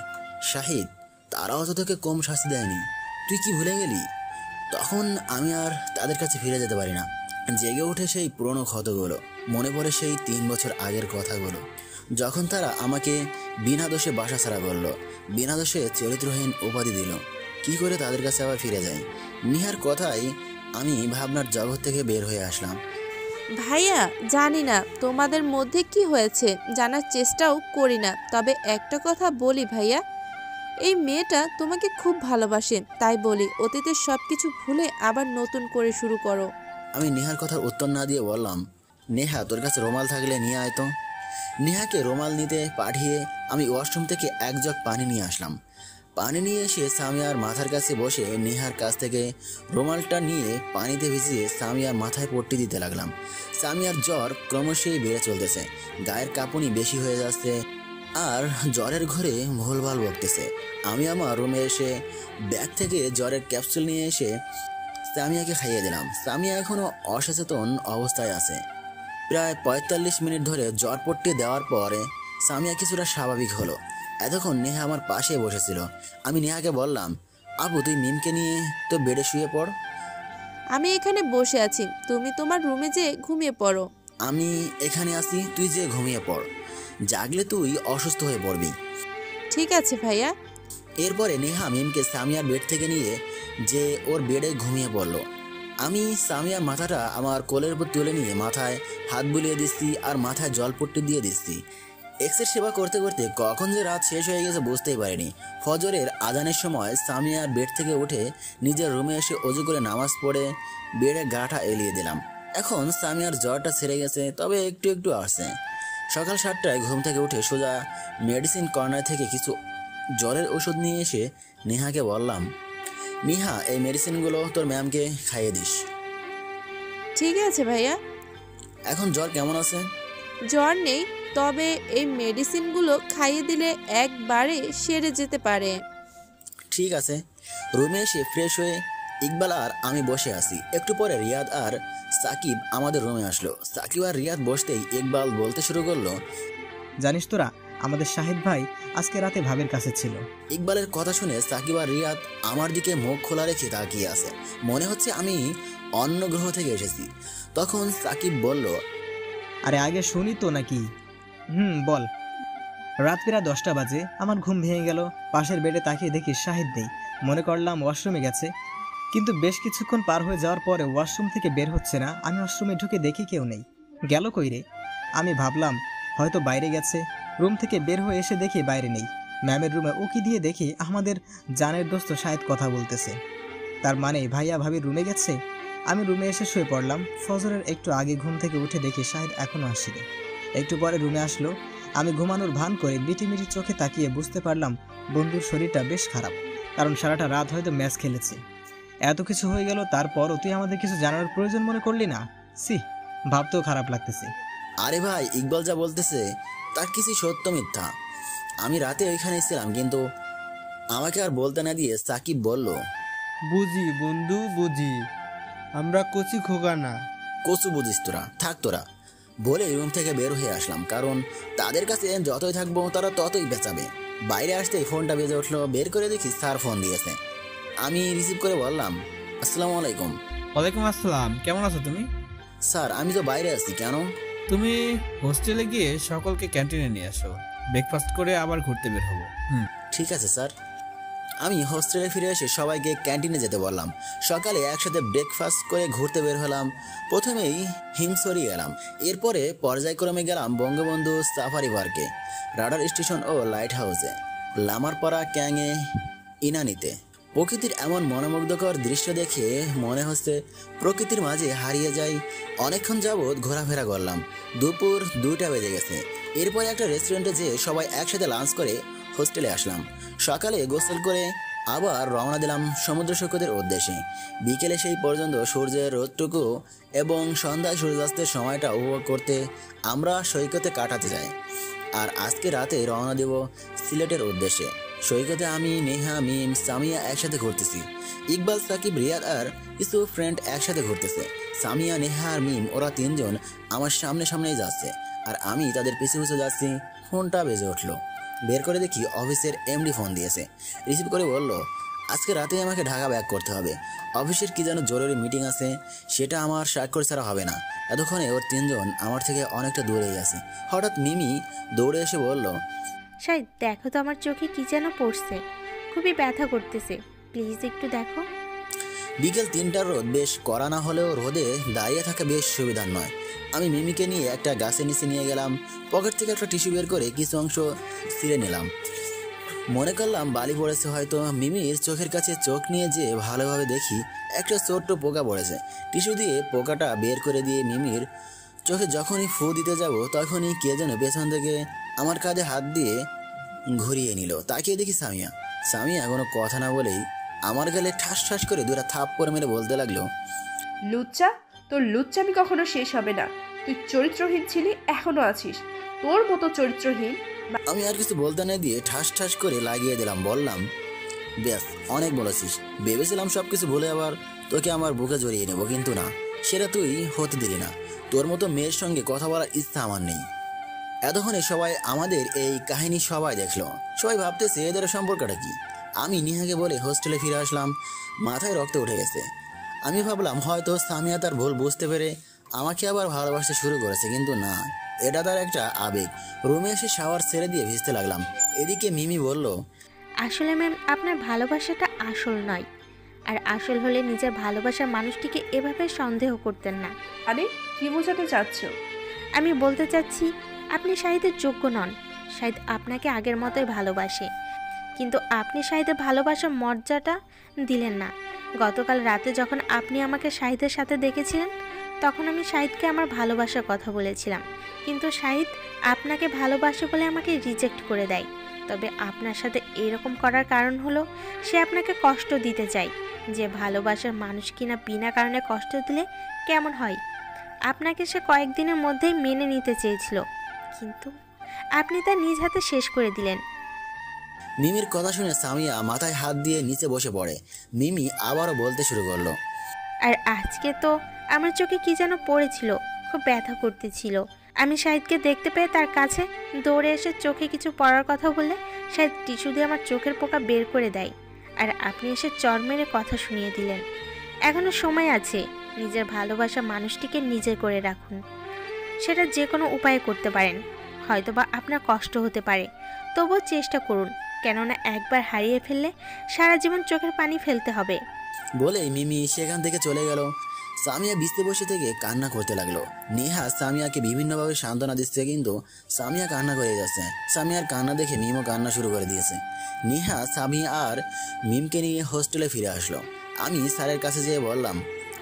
Speaker 5: শাহিদ, তারাও তো তোকে কম শাস্তি দেয়নি, তুই কি ভুলে গেলি? তখন আমি আর তাদের কাছে ফিরে যেতে পারি না। জেগে ওঠে সেই পুরনো ক্ষতগুলো, মনে পড়ে সেই 3 বছর আগের কথাগুলো, যখন তারা আমাকে বিনা দোষে বাসা ছাড়া করলো, বিনা দোষে চরিত্রহীন উপাধি দিল। কি করে তাদের কাছে আবার ফিরে যাই? নিহার কথাই আমি ভাবনার জগৎ থেকে বের হয়ে আসলাম।
Speaker 3: ভাইয়া জানি না তোমাদের মধ্যে কি হয়েছে, জানার চেষ্টাও করি না, তবে একটা কথা বলি ভাইয়া, এই মেয়েটা তোমাকে খুব ভালোবাসে, তাই বলি অতীতের সব কিছু ভুলে আবার নতুন করে শুরু করো।
Speaker 5: আমি নেহার কথার উত্তর না দিয়ে বললাম, নেহা তোর কাছে রুমাল থাকলে নিয়ে আয় তো। নেহাকে রুমাল নিতে পাঠিয়ে আমি ওয়াশরুম থেকে এক জগ পানি নিয়ে আসলাম। পানি নিয়ে এসে সামিয়ার মাথার কাছে বসে নেহার কাছ থেকে রুমালটা নিয়ে পানিতে ভিজিয়ে সামিয়ার মাথায় পট্টি দিতে লাগলাম। সামিয়ার জ্বর ক্রমশই বেড়ে চলতেছে, গায়ের কাঁপুনি বেশি হয়ে যাচ্ছে আর জ্বরের ঘরে ভুলভাল বকতেছে। আমি আমার রুমে এসে ব্যাগ থেকে জ্বরের ক্যাপসুল নিয়ে এসে সামিয়াকে খাইয়ে দিলাম। সামিয়া এখনও অসচেতন অবস্থায় আছে। প্রায় 45 মিনিট ধরে জ্বর পট্টি দেওয়ার পরে সামিয়া কিছুটা স্বাভাবিক হলো। এতক্ষণ নেহা আমার পাশে বসেছিল। আমি নেহাকে বললাম, আপু তুই মিমকে নিয়ে তো বেডে শুয়ে পড়।
Speaker 3: আমি এখানে বসে আছি, তুমি তোমার রুমে যেয়ে ঘুমিয়ে পড়ো।
Speaker 5: আমি এখানে আছি, তুই যে ঘুমিয়ে পড়, জাগলে তুই অসুস্থ হয়ে পড়বি।
Speaker 3: ঠিক আছে ভাইয়া।
Speaker 5: এরপরে নেহা মিমকে সামিয়ার বেড থেকে নিয়ে যে ওর বেডে ঘুমিয়ে পড়লো। আমি সামিয়ার মাথাটা আমার কোলের উপর তুলে নিয়ে মাথায় হাত বুলিয়ে দিচ্ছি আর মাথায় জলপট্টি দিয়ে দিচ্ছি। এক্সের সেবা করতে করতে কখন যে রাত শেষ হয়ে গেছে বুঝতেই পারিনি। ফজরের আজানের সময় সামিয়ার বেড থেকে উঠে নিজের রুমে এসে অজু করে নামাজ পড়ে বেডে গাটা এলিয়ে দিলাম। এখন সামিয়ার জ্বরটা ছেড়ে গেছে, তবে একটু একটু আসছে। সকাল 7টায় ঘুম থেকে উঠে সোজা মেডিসিন কর্নার থেকে কিছু জ্বরের ওষুধ নিয়ে এসে নেহাকে বললাম, নেহা এই মেডিসিনগুলো তোর ম্যামকে খাইয়ে দিস।
Speaker 3: ঠিক আছে ভাইয়া।
Speaker 5: এখন জ্বর কেমন আছে?
Speaker 3: জ্বর নেই, তবে এই মেডিসিনগুলো খাইয়ে দিলে একবারে সেরে যেতে পারে।
Speaker 5: ঠিক আছে। রুমে এসে ফ্রেশ হয়ে ইকবাল আর আমি বসে আছি। একটু পরে রিয়াদ আর সাকিব আমাদের রুমে আসলো। সাকিব আর রিয়াদ বসতেই ইকবাল বলতে শুরু করলো,
Speaker 12: জানিস তোরা, আমাদের শাহিদ ভাই আজকে রাতে ভাবের কাছে ছিল।
Speaker 5: ইকবালের কথা শুনে সাকিব আর রিয়াদ আমার দিকে মুখ খোলা রেখে তাকিয়ে আছে, মনে হচ্ছে আমি অন্য গ্রহ থেকে এসেছি। তখন সাকিব বলল,
Speaker 12: আরে আগে শুনি তো নাকি? বল। রাত প্রায় 10টা বাজে, আমার ঘুম ভেঙে গেল। পাশের বেডে তাকিয়ে দেখি শাহিদ নেই। মনে করলাম ওয়াশরুমে গেছে, কিন্তু বেশ কিছুক্ষণ পার হয়ে যাওয়ার পরে ওয়াশরুম থেকে বের হচ্ছে না। আমি ওয়াশরুমে ঢুকে দেখি কেউ নেই। গেল কই রে? আমি ভাবলাম হয়তো বাইরে গেছে। রুম থেকে বের হয়ে এসে দেখি বাইরে নেই। ম্যামের রুমে উকি দিয়ে দেখি আমাদের জানের দোস্ত শাহিদ কথা বলতেছে। তার মানে ভাইয়া ভাবির রুমে গেছে। আমি রুমে এসে শুয়ে পড়লাম। ফজরের একটু আগে ঘুম থেকে উঠে দেখি শাহিদ এখনও আসেনি। একটু পরে রুমে আসলো। আমি ঘুমানোর ভান করে মিটিমিটি চোখে তাকিয়ে বুঝতে পারলাম বন্ধুর শরীরটা বেশ খারাপ, কারণ সারাটা রাত হয়তো ম্যাচ খেলেছে। এত কিছু হয়ে গেল, তারপরও তুই আমাদের কিছু জানার প্রয়োজন মনে করলি না? সি, ভাবতেও খারাপ লাগতেছে।
Speaker 5: আরে ভাই, ইকবাল যা বলতেছে তার কিছু সত্য মিথ্যা। আমি রাতে ওইখানে ছিলাম, কিন্তু আমাকে আর বলতে না দিয়ে সাকিব বলল,
Speaker 13: বুঝি বন্ধু বুঝি, আমরা কচি খোকা না।
Speaker 5: কচু বুঝিস তোরা, থাক তোরা বলে রুম থেকে বের হয়ে আসলাম। কারণ তাদের কাছে যতই থাকবো তারা ততই বেচাবে। বাইরে আসতেই ফোনটা বেজে উঠলো। বের করে দেখি স্যার ফোন দিয়েছে। আমি রিসিভ করে বললাম, আসসালামু আলাইকুম।
Speaker 7: ওয়ালাইকুম আসসালাম, কেমন আছো তুমি?
Speaker 5: স্যার আমি তো বাইরে আছি। কেন?
Speaker 7: তুমি হোস্টেলে গিয়ে সকলকে ক্যান্টিনে নিয়ে আসো, ব্রেকফাস্ট করে আবার ঘুরতে বের হবো।
Speaker 5: ঠিক আছে স্যার। আমি হোস্টেলে ফিরে এসে সবাইকে ক্যান্টিনে যেতে বললাম। সকালে একসাথে ব্রেকফাস্ট করে ঘুরতে বের হলাম। প্রথমেই হিমসরি গেলাম, এরপরে পর্যায়ক্রমে গেলাম বঙ্গবন্ধু সাফারি পার্কে, রাডার স্টেশন ও লাইট হাউসে, লামারপাড়া, ক্যাঙে, ইনানিতে। প্রকৃতির এমন মনোমুগ্ধকর দৃশ্য দেখে মনে হচ্ছে প্রকৃতির মাঝে হারিয়ে যাই। অনেকক্ষণ যাবৎ ঘোরাফেরা করলাম। দুপুর 2টা বেজে গেছে। এরপরে একটা রেস্টুরেন্টে যেয়ে সবাই একসাথে লাঞ্চ করে হোস্টেলে আসলাম। সকালে গোসল করে আবার রওনা দিলাম সমুদ্র সৈকতের উদ্দেশ্যে। বিকেলে সেই পর্যন্ত সূর্যের রোদটুকু এবং সন্ধ্যায় সূর্যাস্তের সময়টা উপভোগ করতে আমরা সৈকতে কাটাতে যাই। আর আজকে রাতে রওনা দেব সিলেটের উদ্দেশ্যে। সৈকতে আমি, নেহা, মিম, সামিয়া একসাথে ঘুরতেছি। ইকবাল, সাকিব, রিয়াদ আর কিছু ফ্রেন্ড একসাথে ঘুরতেছে। সামিয়া, নেহা আর মিম ওরা 3জন আমার সামনেই যাচ্ছে আর আমি তাদের পিছু পিছু যাচ্ছি। ফোনটা বেজে উঠলো। বের করে দেখি অফিসের এমডি ফোন দিয়েছে। রিসিভ করে বলল, আজকে রাতে আমাকে ঢাকা ব্যাক করতে হবে। অফিসের কি যেন জরুরি মিটিং আছে, সেটা আমার স্বাক্ষর ছাড়া হবে না। এতক্ষণে ওর 3জন আমার থেকে অনেকটা দূরেই আছে। হঠাৎ মিমি দৌড়ে এসে বলল,
Speaker 11: শাহিদ দেখো তো আমার চোখে কি যেন পড়ছে, খুবই ব্যথা করতেছে, প্লিজ একটু দেখো।
Speaker 5: বিকেল 3টার রোদ বেশ কড়া না হলেও রোদে দাঁড়িয়ে থাকা বেশ সুবিধার নয়। আমি মিমিকে নিয়ে একটা গাছের নিচে নিয়ে গেলাম। পকেট থেকে একটা টিস্যু বের করে কিছু অংশ ছিঁড়ে নিলাম। মনে করলাম বালি পড়েছে হয়তো। মিমির চোখের কাছে চোখ নিয়ে যে ভালোভাবে দেখি একটা ছোট্ট পোকা পড়েছে। টিস্যু দিয়ে পোকাটা বের করে দিয়ে মিমির চোখে যখনই ফু দিতে যাব তখনই কে যেন পেছন থেকে আমার কাঁধে হাত দিয়ে ঘুরিয়ে নিল। তাকিয়ে দেখি সামিয়া। সামিয়া কোনো কথা না বলেই আমার গালে ঠাস ঠাস করে দুটা থাপ্পড় মেরে বলতে লাগলো,
Speaker 2: লুচ্চা, তোর লুচ্চামি কখনো শেষ হবে না। তুই চরিত্রহীন ছিলি, এখনো আছিস। তোর মতো চরিত্রহীন।
Speaker 5: আমি আর কিছু বলতে না দিয়ে ঠাস ঠাস করে লাগিয়ে দিলাম। বললাম, ব্যাস অনেক বলেছিস। ভেবেছিলাম সবকিছু ভুলে আবার তোকে আমার বুকে জড়িয়ে নেব, কিন্তু না, সেটা তুই হতে দিলি না। তোর মতো মেয়ের সঙ্গে কথা বলার ইচ্ছা আমার নেই। এতক্ষণে সবাই আমাদের এই কাহিনী সবাই দেখলো। সবাই ভাবতেছে এদের সম্পর্কটা কি। আমি নিহাকে বলে হোস্টেলে ফিরে আসলাম। মাথায় রক্ত উঠে গেছে। আমি ভাবলাম হয়তো সামিয়া তার ভুল বুঝতে পেরে আমাকে আবার ভালোবাসতে শুরু করেছে, কিন্তু না, এটা তার একটা আবেগ। রুমে এসে শাওয়ার ছেড়ে দিয়ে ভিজতে লাগলাম। এদিকে মিমি বলল,
Speaker 11: আসলে ম্যাম আপনার ভালোবাসাটা আসল নয়, আর আসল হলে নিজের ভালোবাসার মানুষটিকে এভাবে সন্দেহ করতেন না।
Speaker 2: আরে কি বোঝাতে চাচ্ছ?
Speaker 11: আমি বলতে চাচ্ছি আপনি শাহিদের যোগ্য নন। শাহিদ আপনাকে আগের মতোই ভালোবাসে, কিন্তু আপনি শাহিদের ভালোবাসার মর্যাদা দিলেন না। গতকাল রাতে যখন আপনি আমাকে শাহিদের সাথে দেখেছিলেন তখন আমি শাহিদকে আমার ভালোবাসার কথা বলেছিলাম, কিন্তু শাহিদ আপনাকে ভালোবাসে বলে আমাকে রিজেক্ট করে দেয়। তবে আপনার সাথে এরকম করার কারণ হলো সে আপনাকে কষ্ট দিতে চায়। যে ভালোবাসার মানুষ কিনা বিনা কারণে কষ্ট দিলে কেমন হয়। আপনাকে সে কয়েকদিনের মধ্যেই মেনে নিতে চেয়েছিল, কিন্তু আপনি তা নিজ হাতে শেষ করে দিলেন।
Speaker 5: মিমির কথা শুনে সামিয়া মাথায় হাত দিয়ে নিচে বসে পড়ে। মিমি আবারও বলতে শুরু করলো,
Speaker 11: আর আজকে তো আমার চোখে কি যেন পড়েছিল, খুব ব্যথা করতেছিল। আমি শাহিদকে দেখতে পেয়ে তার কাছে দৌড়ে এসে চোখে কিছু পড়ার কথা বললে শাহিদ টিস্যু দিয়ে আমার চোখের পোকা বের করে দেয়, আর আপনি এসে চর মেরে কথা শুনিয়ে দিলেন। এখনো সময় আছে, নিজের ভালোবাসা মানুষটিকে নিজে করে রাখুন। সেটা যে কোনো উপায়ে করতে পারেন। হয়তোবা আপনার কষ্ট হতে পারে, তবুও চেষ্টা করুন, কেননা একবার হারিয়ে ফেললে সারা জীবন চোখের পানি ফেলতে হবে।
Speaker 5: বলে মিমি সেখান থেকে চলে গেল। সামিয়া বিছতে বসে থেকে কান্না করতে লাগলো। নেহা সামিয়াকে বিভিন্নভাবে সান্ত্বনা দিচ্ছে, কিন্তু সামিয়া কান্না করে যাচ্ছে। সামিয়ার কান্না দেখে মিমও কান্না শুরু করে দিয়েছে। নেহা, সামিয়া আর মিমকে নিয়ে হোস্টেলে ফিরে আসলো। আমি স্যারের কাছে যেয়ে বললাম,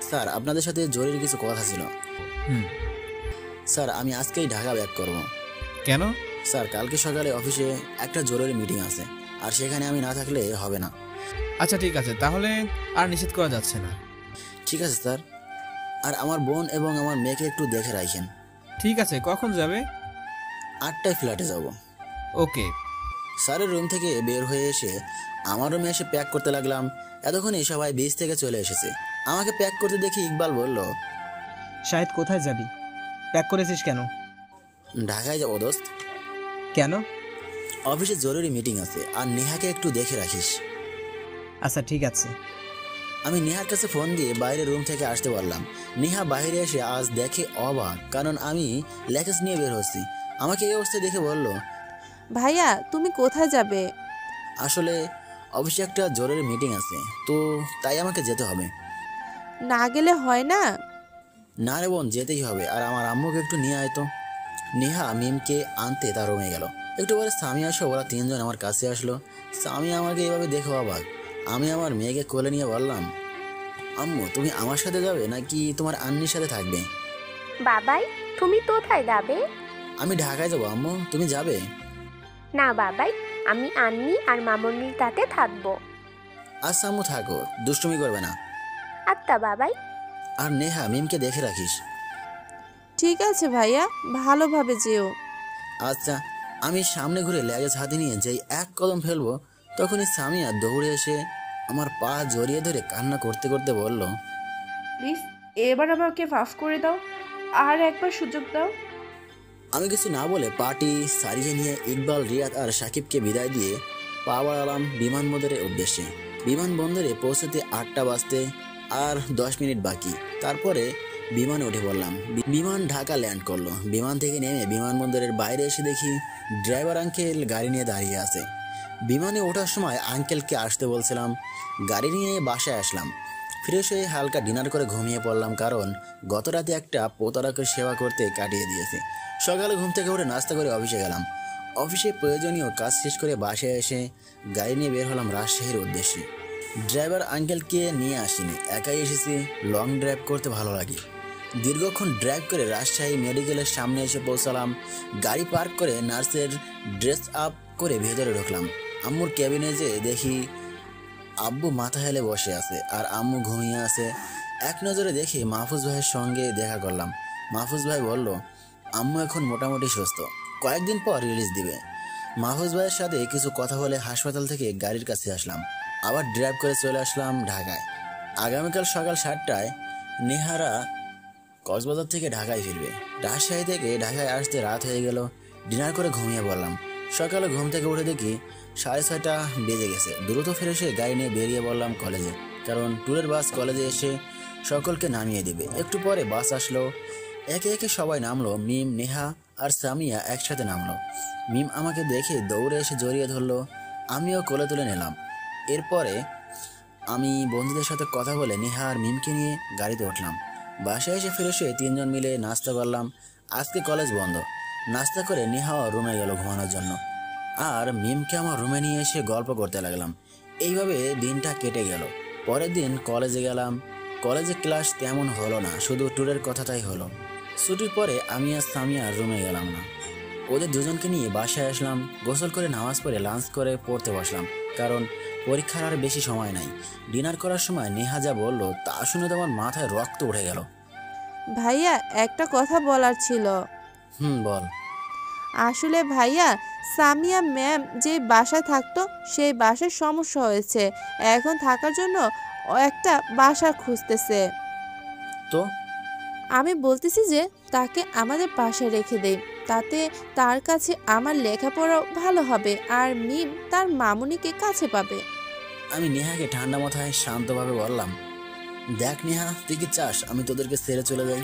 Speaker 5: স্যার আপনাদের সাথে জরুরি কিছু কথা ছিল। স্যার আমি আজকেই ঢাকা ব্যাক করব।
Speaker 7: কেন?
Speaker 5: স্যার কালকে সকালে অফিসে একটা জরুরি মিটিং আছে, আর সেখানে আমি না থাকলে হবে না।
Speaker 7: আচ্ছা ঠিক আছে, তাহলে আর নিষেধ করা যাচ্ছে না।
Speaker 5: ঠিক আছে স্যার, আর আমার বোন এবং আমার মেয়েকে একটু দেখে রাখেন।
Speaker 7: ঠিক আছে, কখন যাবে?
Speaker 5: 8টায় ফ্ল্যাটে যাব।
Speaker 7: ওকে।
Speaker 5: স্যারের রুম থেকে বের হয়ে এসে আমার রুমে এসে প্যাক করতে লাগলাম। এতক্ষণে সবাই বিচ থেকে চলে এসেছে। আমাকে প্যাক করতে দেখি ইকবাল বলল,
Speaker 12: শাহিদ কোথায় যাবি? প্যাক করেছিস কেন?
Speaker 5: ঢাকায় যাবো দোস্ত।
Speaker 12: কেন?
Speaker 5: অফিসে জরুরি মিটিং আছে, আর নেহাকে একটু দেখে রাখিস।
Speaker 12: আচ্ছা ঠিক আছে।
Speaker 5: আমি নেহার কাছে ফোন দিয়ে বাইরে রুম থেকে আসতে বললাম। নেহা বাইরে এসে আজ দেখে অবাক, কারণ আমি লেকেজ নিয়ে বের হচ্ছি। আমাকে এই অবস্থায় দেখে বলল,
Speaker 3: ভাইয়া তুমি কোথায় যাবে?
Speaker 5: আসলে অফিসে একটা জরুরি মিটিং আছে, তো তাই আমাকে যেতে হবে।
Speaker 3: না গেলে হয় না?
Speaker 5: না রে বোন, যেতেই হবে। আর আমার আম্মুকে একটু নিয়ে আয় তো। নেহা মিমকে আনতে তার রুমে গেল। একটু পরে সামিয়া আসো, ওরা 3 জন আমার কাছে আসলো। সামিয়া আমাকে এইভাবে দেখো অবাক। আমি আমার মেয়েকে কোলে নিয়ে বললাম, আম্মু তুমি আমার সাথে যাবে নাকি তোমার আন্নির সাথে থাকবে?
Speaker 4: বাবাই তুমি কোথায় যাবে?
Speaker 5: আমি ঢাকায় যাবো আম্মু, তুমি যাবে?
Speaker 4: না বাবাই, আমি আন্নি আর মামনির সাথে থাকবো।
Speaker 5: আচ্ছা আম্মু থাকো, দুষ্টুমি করবে না।
Speaker 4: আচ্ছা বাবাই।
Speaker 5: আর নেহা মিমকে দেখে রাখিস।
Speaker 3: ঠিক আছে ভাইয়া, ভালোভাবে যেও।
Speaker 5: আচ্ছা। আমি সামনে ঘুরে লেগেজ হাতে নিয়ে যেই এক কদম ফেলবো, তখনই সামিয়া দৌড়ে এসে আমার পা জড়িয়ে ধরে কান্না করতে করতে বলল,
Speaker 2: প্লিজ এবার আমাকে মাফ করে দাও, আর একবার সুযোগ দাও।
Speaker 5: আমি কিছু না বলে পাটি সারিয়ে নিয়ে ইকবাল, রিয়াদ আর সাকিবকে বিদায় দিয়ে পা বাড়ালাম বিমানবন্দরের উদ্দেশ্যে। বিমানবন্দরে পৌঁছতে 8টা বাজতে আর 10 মিনিট বাকি। তারপরে বিমানে উঠে পড়লাম। বিমান ঢাকা ল্যান্ড করলো। বিমান থেকে নেমে বিমানবন্দরের বাইরে এসে দেখি ড্রাইভার আঙ্কেল গাড়ি নিয়ে দাঁড়িয়ে আছে। বিমানে ওঠার সময় আঙ্কেলকে আসতে বলছিলাম, গাড়ি নিয়ে বাসায় আসলাম। ফ্রেশ হয়ে হালকা ডিনার করে ঘুমিয়ে পড়লাম, কারণ গত রাতে একটা প্রতারকের সেবা করতে কাটিয়ে দিয়েছে। সকালে ঘুম থেকে উঠে নাস্তা করে অফিসে গেলাম। অফিসে প্রয়োজনীয় কাজ শেষ করে বাসায় এসে গাড়ি নিয়ে বের হলাম রাজশাহীর উদ্দেশ্যে। ড্রাইভার আঙ্কেলকে নিয়ে আসিনি, একাই এসেছি। লং ড্রাইভ করতে ভালো লাগে। দীর্ঘক্ষণ ড্রাইভ করে রাজশাহী মেডিকেলের সামনে এসে পৌঁছালাম। গাড়ি পার্ক করে নার্সের ড্রেস আপ করে ভেতরে ঢুকলাম। আম্মুর ক্যাবিনে যেয়ে দেখি আব্বু মাথা হেলে বসে আছে আর আম্মু ঘুমিয়ে আছে। এক নজরে দেখি মাহফুজ ভাইয়ের সঙ্গে দেখা করলাম। মাহফুজ ভাই বলল, আম্মু এখন মোটামুটি সুস্থ, কয়েকদিন পর রিলিজ দিবে। মাহফুজ ভাইয়ের সাথে কিছু কথা বলে হাসপাতাল থেকে গাড়ির কাছে আসলাম। আবার ড্রাইভ করে চলে আসলাম ঢাকায়। আগামীকাল সকাল 7টায় নেহারা কক্সবাজার থেকে ঢাকায় ফিরবে। রাজশাহী থেকে ঢাকায় আসতে রাত হয়ে গেল। ডিনার করে ঘুমিয়ে পড়লাম। সকালে ঘুম থেকে উঠে দেখি 6:30 বেজে গেছে। দ্রুত ফিরে এসে গাড়ি নিয়ে বেরিয়ে পড়লাম কলেজে, কারণ ট্যুরের বাস কলেজে এসে সকলকে নামিয়ে দেবে। একটু পরে বাস আসলো। একে একে সবাই নামলো। মিম, নেহা আর সামিয়া একসাথে নামলো। মিম আমাকে দেখে দৌড়ে এসে জড়িয়ে ধরলো, আমিও কোলে তুলে নিলাম। এরপরে আমি বন্ধুদের সাথে কথা বলে নেহা আর মিমকে নিয়ে গাড়িতে উঠলাম। বাসায় এসে ফিরে এসে 3 জন মিলে নাস্তা করলাম। আজকে কলেজ বন্ধ। নাস্তা করে নেহা রুমে গেল ঘুমানোর জন্য, আর মিমকে আমার রুমে নিয়ে এসে গল্প করতে লাগলাম। এইভাবে দিনটা কেটে গেল। পরের দিন কলেজে গেলাম। কলেজে ক্লাস তেমন হলো না, শুধু ট্যুরের কথাটাই হলো। ছুটির পরে আমি আর সামিয়া রুমে গেলাম না। ওদের দুজনকে নিয়ে বাসায় আসলাম। গোসল করে নামাজ পড়ে লাঞ্চ করে পড়তে বসলাম, কারণ পরীক্ষার আর বেশি সময় নাই। ডিনার করার সময় নেহা যা বললো তা শুনে তো আমার মাথায় রক্ত উঠে গেল।
Speaker 3: ভাইয়া, একটা কথা বলার ছিল।
Speaker 5: বল।
Speaker 3: আসলে ভাইয়া, সামিয়া ম্যাম যে বাসায় থাকতো সেই বাসায় সমস্যা হয়েছে। এখন থাকার জন্য একটা বাসা খুঁজতেছে।
Speaker 5: তো
Speaker 3: আমি বলতেছি যে তাকে আমাদের বাসায় রেখে দেই, তাতে তার কাছে আমার লেখাপড়াও ভালো হবে আর মিম তার মামুনিকে কাছে পাবে।
Speaker 5: আমি নেহাকে ঠান্ডা মাথায় শান্তভাবে বললাম, দেখ নেহা, তুই কি চাস আমি তোদেরকে ছেড়ে চলে যাই?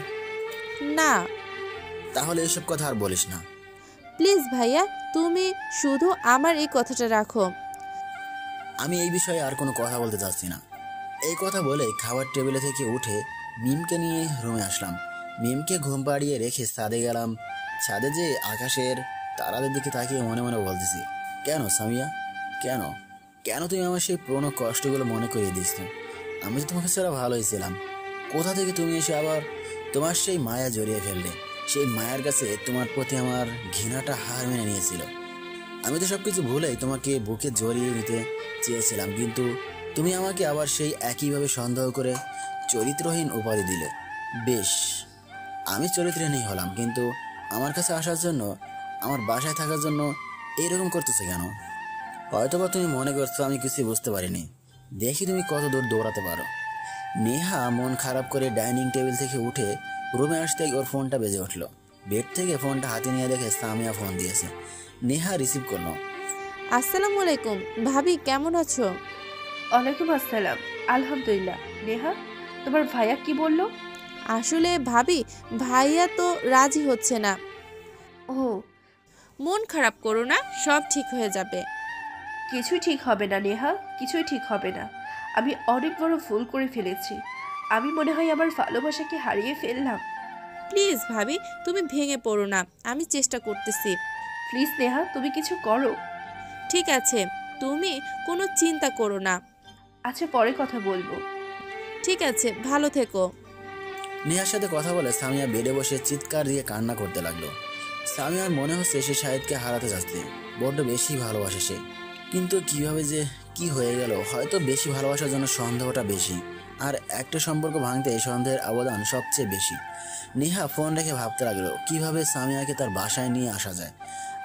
Speaker 3: না।
Speaker 5: তাহলে এসব কথা আর বলিস না।
Speaker 3: প্লিজ ভাইয়া, তুমি শুধু আমার এই কথাটা রাখো।
Speaker 5: আমি এই বিষয়ে আর কোনো কথা বলতে চাচ্ছি না। এই কথা বলে খাবার টেবিলে থেকে উঠে মিমকে নিয়ে রুমে আসলাম। মিমকে ঘুম পাড়িয়ে রেখে ছাদে গেলাম। ছাদে যে আকাশের তারাদের দিকে তাকিয়ে মনে মনে বলতেছি, কেন সামিয়া, কেন কেন তুমি আমার সেই পুরোনো কষ্টগুলো মনে করিয়ে দিচ্ছ? আমি তো তোমাকে ছাড়া ভালোই ছিলাম। কোথা থেকে তুমি এসে আবার তোমার সেই মায়া জড়িয়ে ফেললে? সেই মায়ার কাছে তোমার প্রতি আমার ঘৃণাটা হার মেনে নিয়েছিল। আমি তো সব কিছু ভুলেই তোমাকে বুকে জড়িয়ে নিতে চেয়েছিলাম, কিন্তু তুমি আমাকে আবার সেই একইভাবে সন্দেহ করে চরিত্রহীন উপাধি দিলে। বেশ, আমি চরিত্রহীনই হলাম, কিন্তু আমার কাছে আসার জন্য, আমার বাসায় থাকার জন্য এইরকম করতেছে কেন? হয়তোবা তুমি মনে করছো আমি কিছু বুঝতে পারিনি। দেখি তুমি কত দূর দৌড়াতে পারো। নেহা মন খারাপ করে ডাইনিং টেবিল থেকে উঠে রুমে আসতেই ওর ফোনটা বেজে উঠলো। বেড থেকে ফোনটা হাতে নিয়ে দেখে সামিয়া ফোন দিয়েছে। নেহা রিসিভ করলো।
Speaker 3: আসসালামু আলাইকুম ভাবি, কেমন আছো?
Speaker 2: ওয়ালাইকুম আসসালাম, আলহামদুলিল্লাহ। নেহা, তোমার ভাইয়া কি বললো?
Speaker 3: আসলে ভাবি, ভাইয়া তো রাজি হচ্ছে না।
Speaker 2: ও,
Speaker 3: মন খারাপ করো না, সব ঠিক হয়ে যাবে।
Speaker 2: কিছুই ঠিক হবে না নেহা, কিছুই ঠিক হবে না। আমি অনেক বড় ভুল করে ফেলেছি। আমি মনে হয় আমার ভালোবাসাকে হারিয়ে ফেললাম।
Speaker 3: প্লিজ ভাবি, তুমি ভেঙে পড়ো না, আমি চেষ্টা করতেছি।
Speaker 2: প্লিজ নেহা, তুমি কিছু করো।
Speaker 3: ঠিক আছে, তুমি কোনো চিন্তা করো না।
Speaker 2: আচ্ছা, পরে কথা বলবো।
Speaker 3: ঠিক আছে, ভালো থেকো।
Speaker 5: নেহার সাথে কথা বলে সামিয়া বেডে বসে চিৎকার দিয়ে কান্না করতে লাগলো। সামিয়ার মনে হচ্ছে সে শাহিদকে হারাতে যাচ্ছে। বড্ড বেশি ভালোবাসে সে, কিন্তু কিভাবে যে কি হয়ে গেল। হয়তো বেশি ভালোবাসার জন্য সন্দেহটা বেশি, আর একটা সম্পর্ক ভাঙতে সন্দেহের অবদান সবচেয়ে বেশি। নেহা ফোন রেখে ভাবতে লাগলো কিভাবে সামিয়াকে তার বাসায় নিয়ে আসা যায়,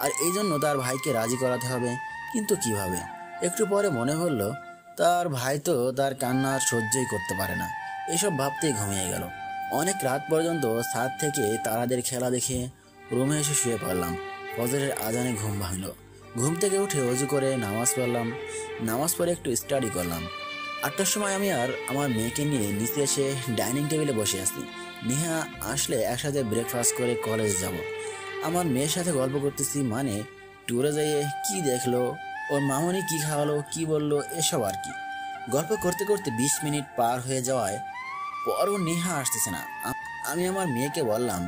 Speaker 5: আর এই জন্য তার ভাইকে রাজি করাতে হবে। কিন্তু কিভাবে? একটু পরে মনে হলো তার ভাই তো তার কান্না আর সহ্যই করতে পারে না। এসব ভাবতেই ঘুমিয়ে গেল। অনেক রাত পর্যন্ত ছাদ থেকে তারাদের খেলা দেখে রুমে এসে শুয়ে পড়লাম। ফজরের আজানে ঘুম ভাঙলো। ঘুম থেকে উঠে অজু করে নামাজ পড়লাম। নামাজ পড়ে একটু স্টাডি করলাম। 8টার সময় আমি আর আমার মেয়েকে নিয়ে নিচে এসে ডাইনিং টেবিলে বসে আছি। নেহা আসলে একসাথে ব্রেকফাস্ট করে কলেজ যাব। আমার মেয়ের সাথে গল্প করতেছি, মানে ট্যুরে যেয়ে কি দেখলো, ওর মামনি কি খাওয়ালো, কি বললো, এসব আর কি। গল্প করতে করতে 20 মিনিট পার হয়ে যাওয়ায় পরও নেহা আসতেছে না। আমি আমার মেয়েকে বললাম,